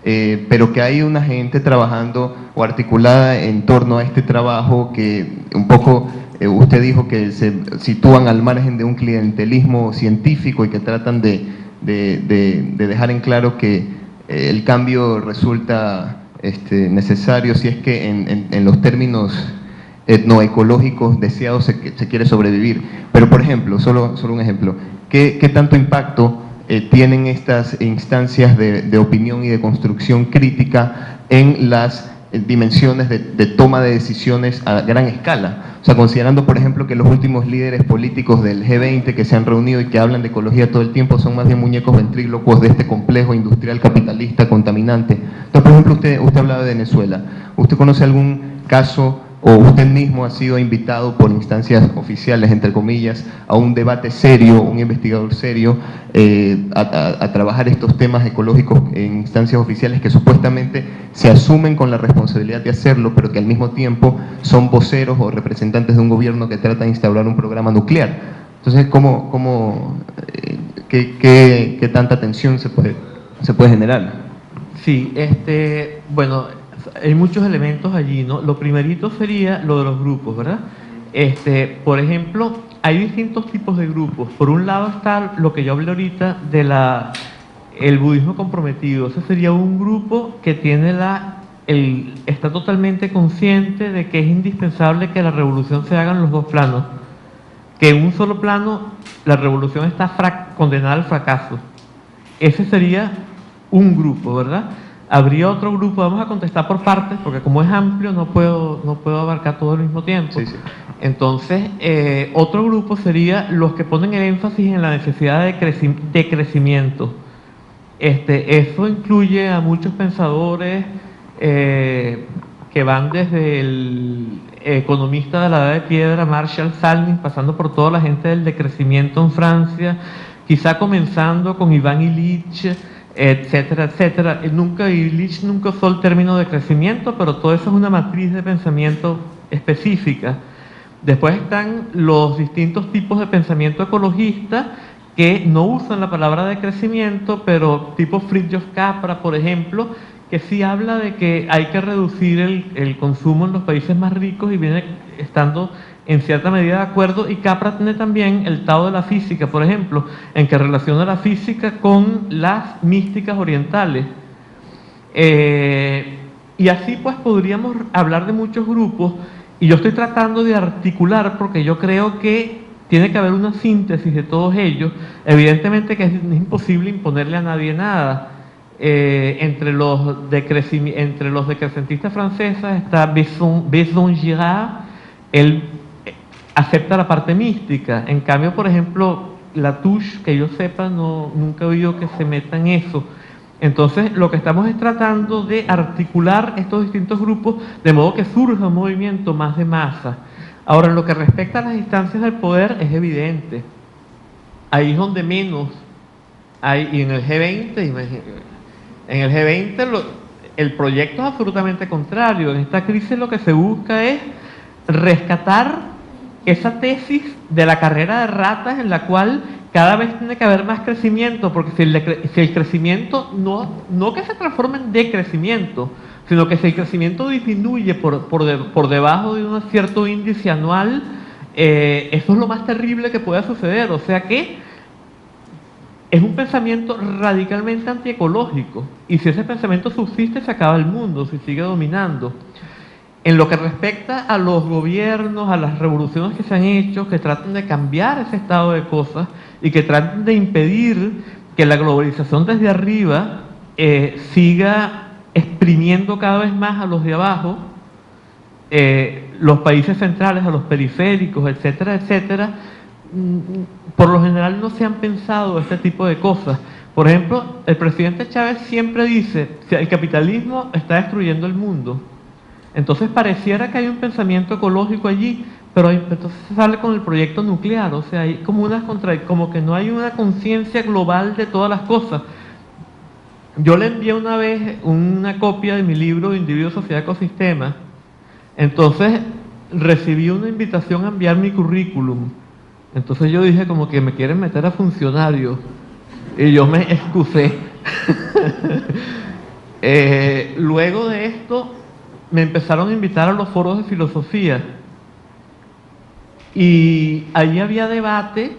pero que hay una gente trabajando o articulada en torno a este trabajo que un poco, usted dijo que se sitúan al margen de un clientelismo científico y que tratan de dejar en claro que el cambio resulta necesario si es que en los términos etnoecológicos deseados se quiere sobrevivir. Pero, por ejemplo, solo un ejemplo, ¿qué tanto impacto tienen estas instancias de opinión y de construcción crítica en las dimensiones de toma de decisiones a gran escala? O sea, considerando, por ejemplo, que los últimos líderes políticos del G20 que se han reunido y que hablan de ecología todo el tiempo son más bien muñecos ventrílocos de este complejo industrial capitalista contaminante. Entonces, por ejemplo, usted hablaba de Venezuela. ¿Usted conoce algún caso o usted mismo ha sido invitado por instancias oficiales, entre comillas, a un debate serio, un investigador serio, a trabajar estos temas ecológicos en instancias oficiales que supuestamente se asumen con la responsabilidad de hacerlo, pero que al mismo tiempo son voceros o representantes de un gobierno que trata de instaurar un programa nuclear? Entonces, ¿qué tanta tensión se puede generar? Sí, bueno, hay muchos elementos allí, ¿no? Lo primerito sería lo de los grupos, ¿verdad? Por ejemplo, hay distintos tipos de grupos. Por un lado está lo que yo hablé ahorita de el budismo comprometido. Ese sería un grupo que tiene está totalmente consciente de que es indispensable que la revolución se haga en los dos planos. Que en un solo plano la revolución está condenada al fracaso. Ese sería un grupo, ¿verdad? Habría otro grupo, vamos a contestar por partes, porque como es amplio no puedo abarcar todo al mismo tiempo. Sí. Entonces, otro grupo sería los que ponen el énfasis en la necesidad de crecimiento. Eso incluye a muchos pensadores que van desde el economista de la Edad de Piedra, Marshall Salins, pasando por toda la gente del decrecimiento en Francia, quizá comenzando con Iván Illich, etcétera, etcétera. Illich nunca usó el término de crecimiento, pero todo eso es una matriz de pensamiento específica. Después están los distintos tipos de pensamiento ecologista que no usan la palabra de crecimiento, pero tipo Fritjof Capra, por ejemplo, que sí habla de que hay que reducir el consumo en los países más ricos y viene estando en cierta medida de acuerdo. Y Capra tiene también el Tao de la física, por ejemplo, en que relaciona la física con las místicas orientales. Y así pues podríamos hablar de muchos grupos, y yo estoy tratando de articular porque yo creo que tiene que haber una síntesis de todos ellos. Evidentemente que es imposible imponerle a nadie nada. Entre los decrecentistas franceses está Besson Girard. Él acepta la parte mística. En cambio, por ejemplo, Latouche, que yo sepa, nunca he oído que se meta en eso. Entonces, lo que estamos es tratando de articular estos distintos grupos de modo que surja un movimiento más de masa. Ahora, en lo que respecta a las instancias del poder, es evidente. Ahí es donde menos hay, y en el G20, el proyecto es absolutamente contrario. En esta crisis lo que se busca es rescatar esa tesis de la carrera de ratas en la cual cada vez tiene que haber más crecimiento, porque si el crecimiento no que se transforme en decrecimiento, sino que si el crecimiento disminuye por debajo de un cierto índice anual, eso es lo más terrible que pueda suceder. O sea que es un pensamiento radicalmente antiecológico, y si ese pensamiento subsiste se acaba el mundo, si sigue dominando. En lo que respecta a los gobiernos, a las revoluciones que se han hecho, que tratan de cambiar ese estado de cosas y que tratan de impedir que la globalización desde arriba siga exprimiendo cada vez más a los de abajo, los países centrales a los periféricos, etcétera, etcétera, por lo general no se han pensado este tipo de cosas. Por ejemplo, el presidente Chávez siempre dice que el capitalismo está destruyendo el mundo. Entonces pareciera que hay un pensamiento ecológico allí, pero entonces se sale con el proyecto nuclear. O sea, hay como que no hay una conciencia global de todas las cosas. Yo le envié una vez una copia de mi libro de Individuo, Sociedad, Ecosistema. Entonces recibí una invitación a enviar mi currículum. Entonces yo dije como que me quieren meter a funcionario y yo me excusé. Luego de esto me empezaron a invitar a los foros de filosofía y allí había debate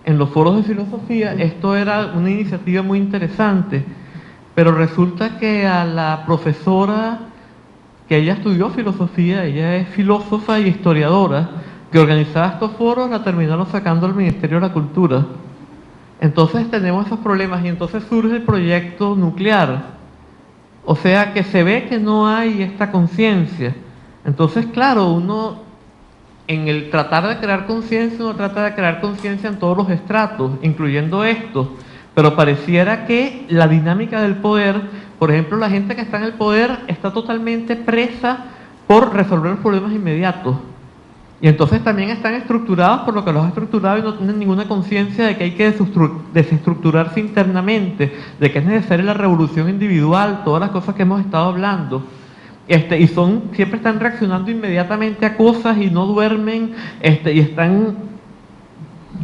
en los foros de filosofía. Esto era una iniciativa muy interesante, pero resulta que a la profesora, que ella estudió filosofía, ella es filósofa y historiadora, que organizaba estos foros, la terminaron sacando al Ministerio de la Cultura. Entonces tenemos esos problemas y entonces surge el proyecto nuclear. O sea que se ve que no hay esta conciencia. Entonces, claro, uno en el tratar de crear conciencia, uno trata de crear conciencia en todos los estratos, incluyendo estos, pero pareciera que la dinámica del poder, por ejemplo, la gente que está en el poder está totalmente presa por resolver los problemas inmediatos. Y entonces también están estructurados por lo que los ha estructurado y no tienen ninguna conciencia de que hay que desestructurarse internamente, de que es necesaria la revolución individual, todas las cosas que hemos estado hablando. Y siempre están reaccionando inmediatamente a cosas y no duermen,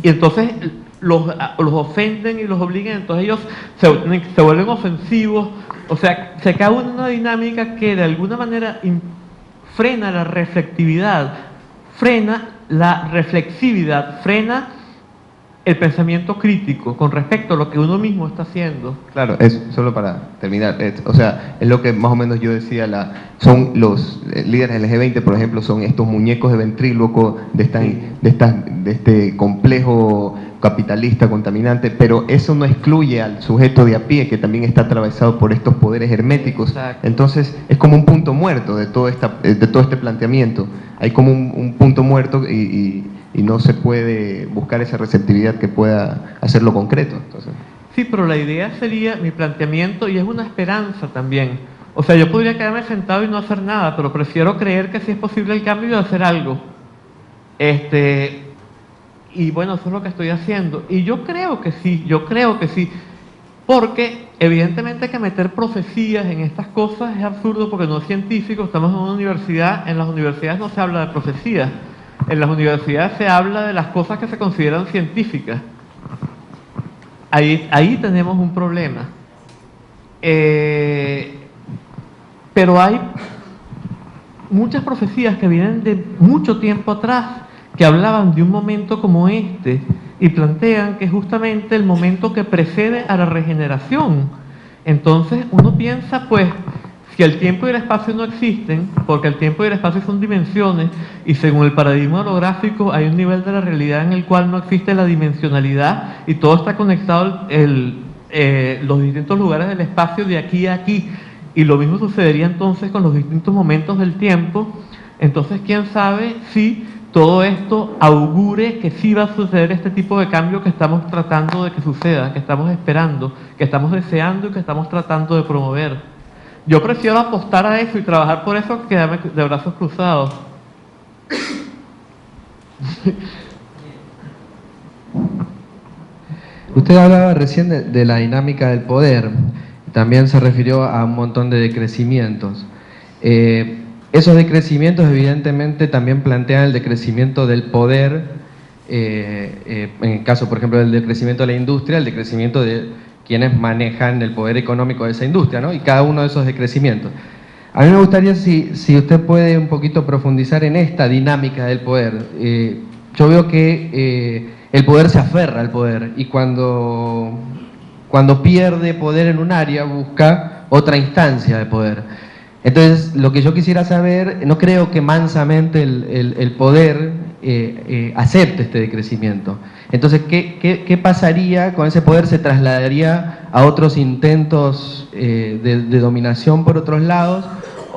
y entonces los ofenden y los obligan, entonces ellos se vuelven ofensivos. O sea, se cae en una dinámica que de alguna manera frena la reflectividad, frena la reflexividad, frena el pensamiento crítico con respecto a lo que uno mismo está haciendo. Claro, es solo para terminar, o sea, es lo que más o menos yo decía, son los líderes del G20, por ejemplo, son estos muñecos de ventríloco de este complejo capitalista contaminante, pero eso no excluye al sujeto de a pie, que también está atravesado por estos poderes herméticos. Exacto. Entonces es como un punto muerto de todo este planteamiento. Hay como un punto muerto y no se puede buscar esa receptividad que pueda hacerlo concreto. Entonces, sí, pero la idea sería, mi planteamiento, y es una esperanza también. O sea, yo podría quedarme sentado y no hacer nada, pero prefiero creer que sí es posible el cambio y hacer algo. Y bueno, eso es lo que estoy haciendo. Y yo creo que sí, porque evidentemente que meter profecías en estas cosas es absurdo porque no es científico. Estamos en una universidad, en las universidades no se habla de profecías. En las universidades se habla de las cosas que se consideran científicas. Ahí tenemos un problema. Pero hay muchas profecías que vienen de mucho tiempo atrás, que hablaban de un momento como este y plantean que es justamente el momento que precede a la regeneración. Entonces uno piensa, pues, si el tiempo y el espacio no existen, porque el tiempo y el espacio son dimensiones, y según el paradigma holográfico hay un nivel de la realidad en el cual no existe la dimensionalidad y todo está conectado los distintos lugares del espacio de aquí a aquí, y lo mismo sucedería entonces con los distintos momentos del tiempo. Entonces, ¿quién sabe si todo esto augure que sí va a suceder este tipo de cambio que estamos tratando de que suceda, que estamos esperando, que estamos deseando y que estamos tratando de promover? Yo prefiero apostar a eso y trabajar por eso que quedarme de brazos cruzados. Usted hablaba recién de la dinámica del poder, también se refirió a un montón de decrecimientos. Esos decrecimientos evidentemente también plantean el decrecimiento del poder, en el caso por ejemplo del decrecimiento de la industria, el decrecimiento de quienes manejan el poder económico de esa industria, ¿no? Y cada uno de esos decrecimientos. A mí me gustaría si usted puede un poquito profundizar en esta dinámica del poder. Yo veo que el poder se aferra al poder y cuando pierde poder en un área busca otra instancia de poder. Entonces, lo que yo quisiera saber, no creo que mansamente el poder acepte este decrecimiento. Entonces, ¿qué pasaría con ese poder? ¿Se trasladaría a otros intentos de dominación por otros lados?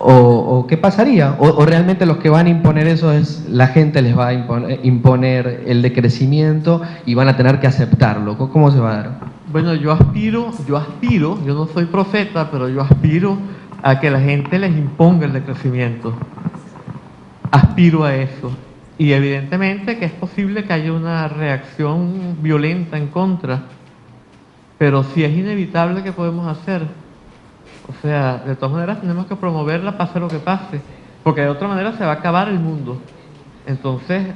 ¿O qué pasaría? ¿O realmente los que van a imponer eso es la gente les va a imponer el decrecimiento y van a tener que aceptarlo? ¿Cómo se va a dar? Bueno, yo aspiro, yo no soy profeta, pero yo aspiro a que la gente les imponga el decrecimiento. Aspiro a eso. Y evidentemente que es posible que haya una reacción violenta en contra, pero si es inevitable, ¿qué podemos hacer? O sea, de todas maneras tenemos que promoverla pase lo que pase, porque de otra manera se va a acabar el mundo. Entonces,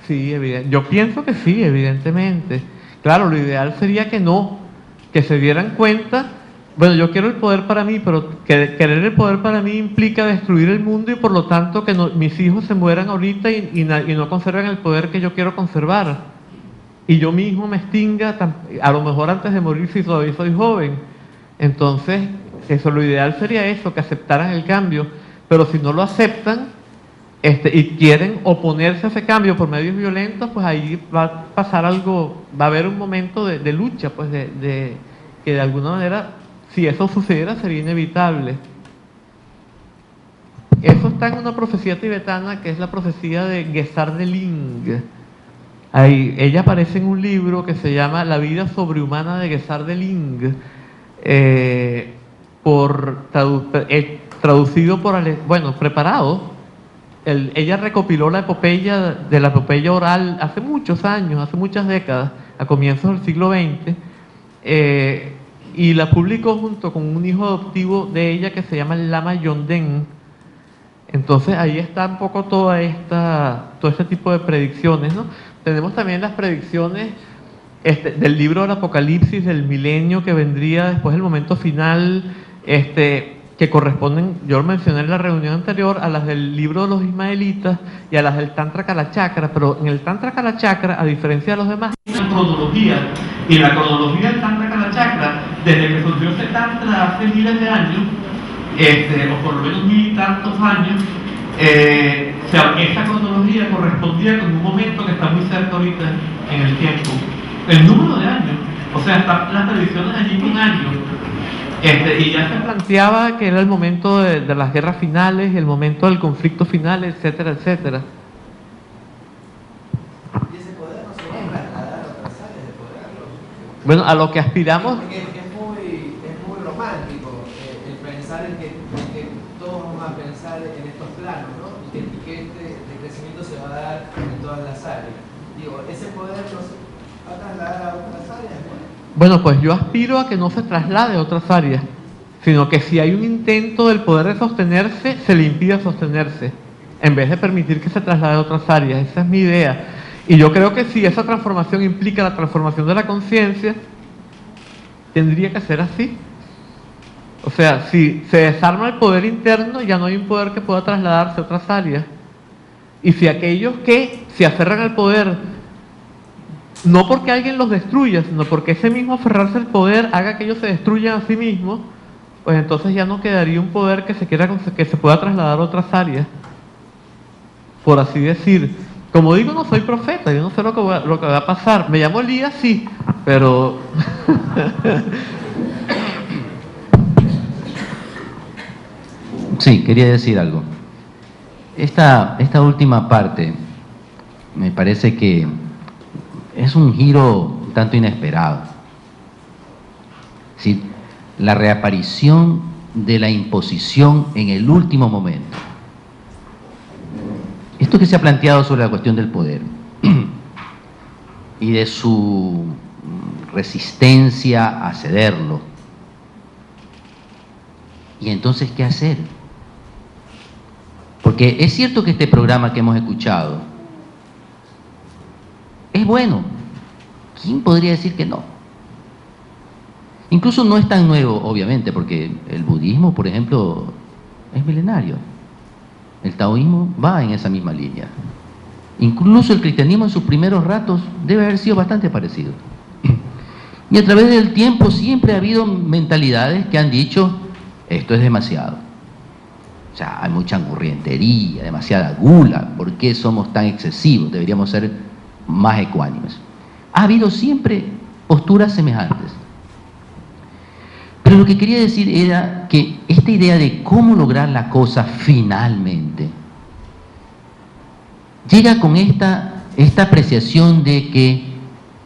sí, yo pienso que sí, evidentemente. Claro, lo ideal sería que no, que se dieran cuenta, bueno, yo quiero el poder para mí, pero querer el poder para mí implica destruir el mundo y por lo tanto que mis hijos se mueran ahorita y no conserven el poder que yo quiero conservar. Y yo mismo me extinga, a lo mejor antes de morir si todavía soy joven. Entonces, eso, lo ideal sería eso, que aceptaran el cambio, pero si no lo aceptan y quieren oponerse a ese cambio por medios violentos, pues ahí va a pasar algo, va a haber un momento de lucha, pues que de alguna manera, si eso sucediera, sería inevitable. Eso está en una profecía tibetana que es la profecía de Gesar de Ling. Ahí, ella aparece en un libro que se llama La vida sobrehumana de Gesar de Ling, traducido por, preparado. Ella recopiló la epopeya oral hace muchos años, hace muchas décadas, a comienzos del siglo XX, y la publicó junto con un hijo adoptivo de ella que se llama el Lama Yongden. Entonces ahí está un poco todo este tipo de predicciones, ¿no? Tenemos también las predicciones del libro del Apocalipsis del milenio que vendría después del momento final, que corresponden, yo lo mencioné en la reunión anterior, a las del libro de los Ismaelitas y a las del Tantra Kalachakra, pero en el Tantra Kalachakra, a diferencia de los demás, hay una cronología, y la cronología del Tantra Kalachakra, desde que surgió ese Tantra hace miles de años, o por lo menos 1000 y tantos años, esa cronología correspondía con un momento que está muy cerca ahorita en el tiempo. El número de años, o sea, están las predicciones allí con años. Y ya se planteaba que era el momento de las guerras finales, el momento del conflicto final, etcétera, etcétera. ¿Y ese poder no se va a trasladar a otras áreas de poder? Bueno, a lo que aspiramos... Es muy romántico el pensar en que todos vamos a pensar en estos planos, ¿no? Y que este crecimiento se va a dar en todas las áreas. Digo, ¿ese poder no se va a trasladar a otras áreas? Bueno, pues yo aspiro a que no se traslade a otras áreas, sino que si hay un intento del poder de sostenerse, se le impida sostenerse, en vez de permitir que se traslade a otras áreas. Esa es mi idea. Y yo creo que si esa transformación implica la transformación de la conciencia, tendría que ser así. O sea, si se desarma el poder interno, ya no hay un poder que pueda trasladarse a otras áreas. Y si aquellos que se aferran al poder, no porque alguien los destruya, sino porque ese mismo aferrarse al poder haga que ellos se destruyan a sí mismos, pues entonces ya no quedaría un poder que se pueda trasladar a otras áreas, por así decir. Como digo, no soy profeta, yo no sé lo que va a pasar. Me llamo Elías, sí, pero... Sí, quería decir algo. Esta última parte me parece que es un giro un tanto inesperado. ¿Sí? La reaparición de la imposición en el último momento. Esto que se ha planteado sobre la cuestión del poder y de su resistencia a cederlo. ¿Y entonces qué hacer? Porque es cierto que este programa que hemos escuchado es bueno. ¿Quién podría decir que no? Incluso no es tan nuevo, obviamente, porque el budismo, por ejemplo, es milenario. El taoísmo va en esa misma línea. Incluso el cristianismo en sus primeros ratos debe haber sido bastante parecido. Y a través del tiempo siempre ha habido mentalidades que han dicho, esto es demasiado. O sea, hay mucha angurrientería, demasiada gula. ¿Por qué somos tan excesivos? Deberíamos ser más ecuánimes. Ha habido siempre posturas semejantes. Pero lo que quería decir era que esta idea de cómo lograr la cosa finalmente llega con esta apreciación de que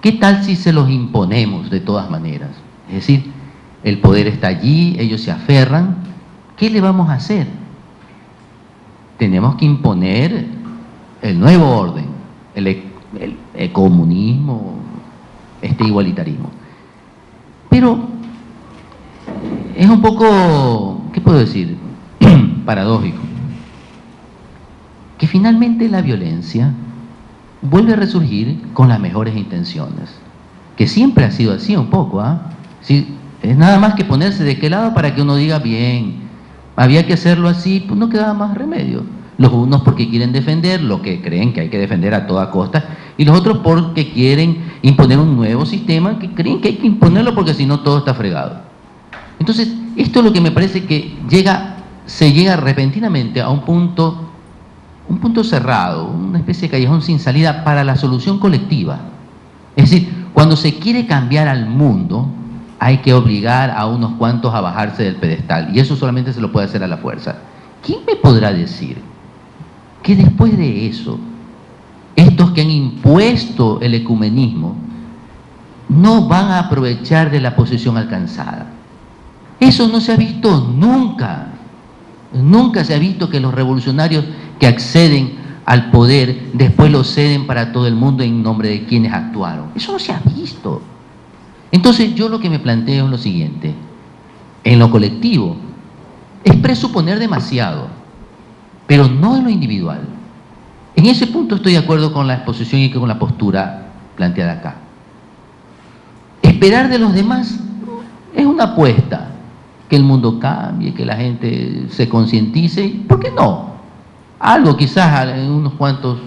¿qué tal si se los imponemos de todas maneras? Es decir, el poder está allí, ellos se aferran, ¿qué le vamos a hacer? Tenemos que imponer el nuevo orden, el comunismo, este igualitarismo. Pero es un poco, ¿qué puedo decir? Paradójico. que finalmente la violencia vuelve a resurgir con las mejores intenciones, que siempre ha sido así un poco, ¿sí? Es nada más que ponerse de qué lado para que uno diga, bien, había que hacerlo así, pues no quedaba más remedio. Los unos porque quieren defender lo que creen que hay que defender a toda costa, y los otros porque quieren imponer un nuevo sistema que creen que hay que imponerlo porque si no todo está fregado. Entonces, esto es lo que me parece que se llega repentinamente a un punto cerrado, una especie de callejón sin salida para la solución colectiva. Es decir, cuando se quiere cambiar al mundo, hay que obligar a unos cuantos a bajarse del pedestal, y eso solamente se lo puede hacer a la fuerza. ¿Quién me podrá decir que después de eso, estos que han impuesto el ecumenismo no van a aprovechar de la posición alcanzada? Eso no se ha visto nunca. Nunca se ha visto que los revolucionarios que acceden al poder después lo ceden para todo el mundo en nombre de quienes actuaron. Eso no se ha visto. Entonces yo lo que me planteo es lo siguiente: en lo colectivo es presuponer demasiado, pero no en lo individual. En ese punto estoy de acuerdo con la exposición y con la postura planteada acá. Esperar de los demás es una apuesta, que el mundo cambie, que la gente se concientice, ¿por qué no? Algo quizás en unos cuantos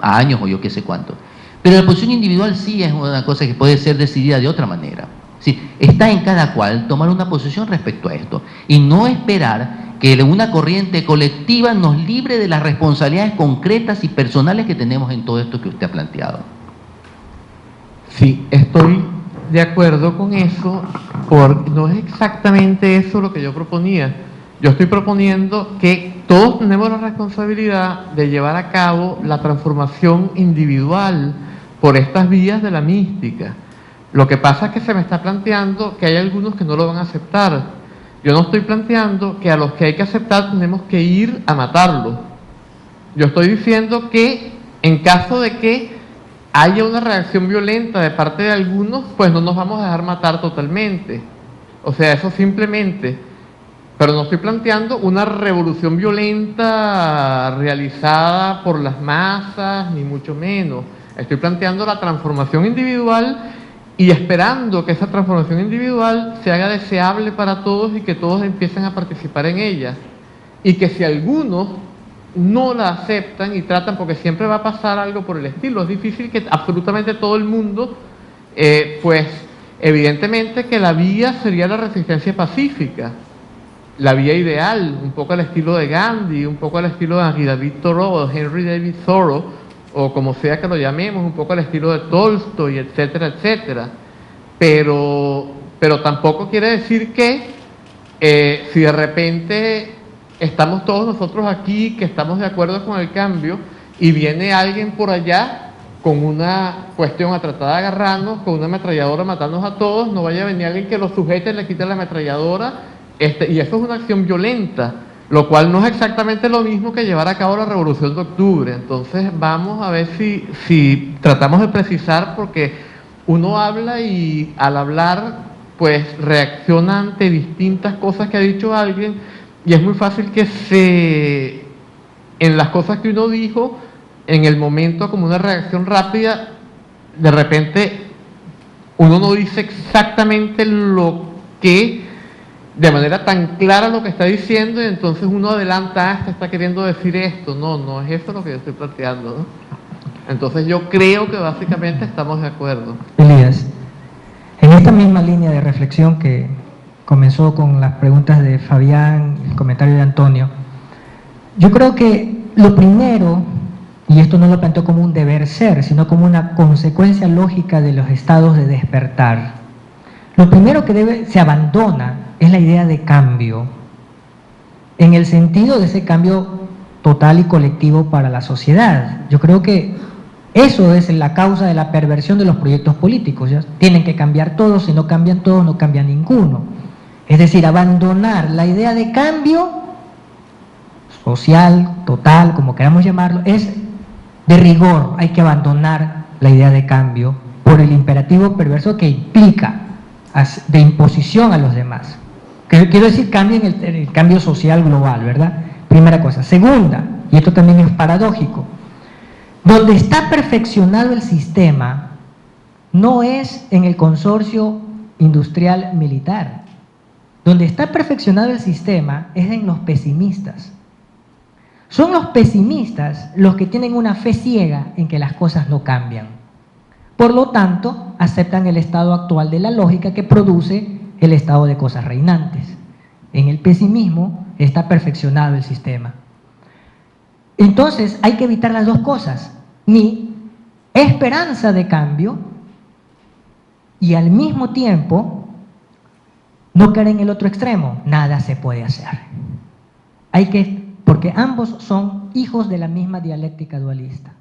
años o yo qué sé cuánto. Pero la posición individual sí es una cosa que puede ser decidida de otra manera. Sí, está en cada cual tomar una posición respecto a esto y no esperar que una corriente colectiva nos libre de las responsabilidades concretas y personales que tenemos en todo esto que usted ha planteado. Sí, estoy de acuerdo con eso, porque no es exactamente eso lo que yo proponía. Yo estoy proponiendo que todos tenemos la responsabilidad de llevar a cabo la transformación individual por estas vías de la mística. Lo que pasa es que se me está planteando que hay algunos que no lo van a aceptar. Yo no estoy planteando que a los que hay que aceptar tenemos que ir a matarlos. Yo estoy diciendo que en caso de que haya una reacción violenta de parte de algunos, pues no nos vamos a dejar matar totalmente. O sea, eso simplemente. Pero no estoy planteando una revolución violenta realizada por las masas, ni mucho menos. Estoy planteando la transformación individual y esperando que esa transformación individual se haga deseable para todos y que todos empiecen a participar en ella. Y que si algunos no la aceptan y tratan, porque siempre va a pasar algo por el estilo, es difícil que absolutamente todo el mundo, pues evidentemente que la vía sería la resistencia pacífica, la vía ideal, un poco al estilo de Gandhi, un poco al estilo de Henry David Thoreau, Henry David Thoreau, o como sea que lo llamemos, un poco al estilo de Tolstoy, etcétera, etcétera. Pero tampoco quiere decir que si de repente estamos todos nosotros aquí, que estamos de acuerdo con el cambio, y viene alguien por allá con una cuestión a tratar de agarrarnos, con una ametralladora a matarnos a todos, no vaya a venir alguien que los sujete y le quite la ametralladora, y eso es una acción violenta, lo cual no es exactamente lo mismo que llevar a cabo la Revolución de Octubre. Entonces vamos a ver si tratamos de precisar, porque uno habla y al hablar pues reacciona ante distintas cosas que ha dicho alguien, y es muy fácil que en las cosas que uno dijo, en el momento como una reacción rápida, de repente uno no dice exactamente lo que, de manera tan clara lo que está diciendo, y entonces uno adelanta, este está queriendo decir esto. No es eso lo que yo estoy planteando, ¿no? Entonces yo creo que básicamente estamos de acuerdo. Elías, en esta misma línea de reflexión que comenzó con las preguntas de Fabián, el comentario de Antonio, yo creo que lo primero, y esto no lo planteo como un deber ser, sino como una consecuencia lógica de los estados de despertar, lo primero que se abandona es la idea de cambio, en el sentido de ese cambio total y colectivo para la sociedad. Yo creo que eso es la causa de la perversión de los proyectos políticos. ¿Ya? Tienen que cambiar todos, si no cambian todos, no cambia ninguno. Es decir, abandonar la idea de cambio social, total, como queramos llamarlo, es de rigor. Hay que abandonar la idea de cambio por el imperativo perverso que implica de imposición a los demás. Quiero decir, cambio en el cambio social global, ¿verdad? Primera cosa. Segunda, y esto también es paradójico, donde está perfeccionado el sistema no es en el consorcio industrial militar. Donde está perfeccionado el sistema es en los pesimistas. Son los pesimistas los que tienen una fe ciega en que las cosas no cambian. Por lo tanto, aceptan el estado actual de la lógica que produce el estado de cosas reinantes. En el pesimismo está perfeccionado el sistema. Entonces, hay que evitar las dos cosas, ni esperanza de cambio y al mismo tiempo no caer en el otro extremo, nada se puede hacer. Porque ambos son hijos de la misma dialéctica dualista.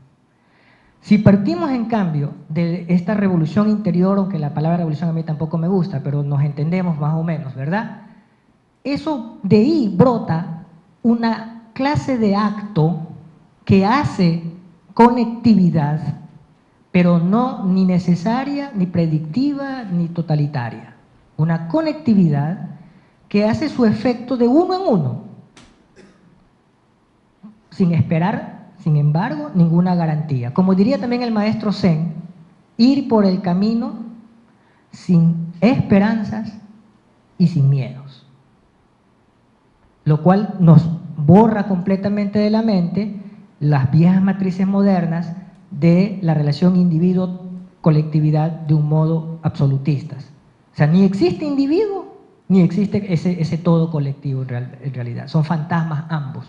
Si partimos en cambio de esta revolución interior, aunque la palabra revolución a mí tampoco me gusta, pero nos entendemos más o menos, ¿verdad? Eso de ahí brota una clase de acto que hace conectividad, pero no ni necesaria, ni predictiva, ni totalitaria. Una conectividad que hace su efecto de uno en uno, sin esperar, sin embargo, ninguna garantía. Como diría también el maestro Zen, ir por el camino sin esperanzas y sin miedos. Lo cual nos borra completamente de la mente las viejas matrices modernas de la relación individuo-colectividad de un modo absolutistas. O sea, ni existe individuo, ni existe ese todo colectivo en realidad. Son fantasmas ambos.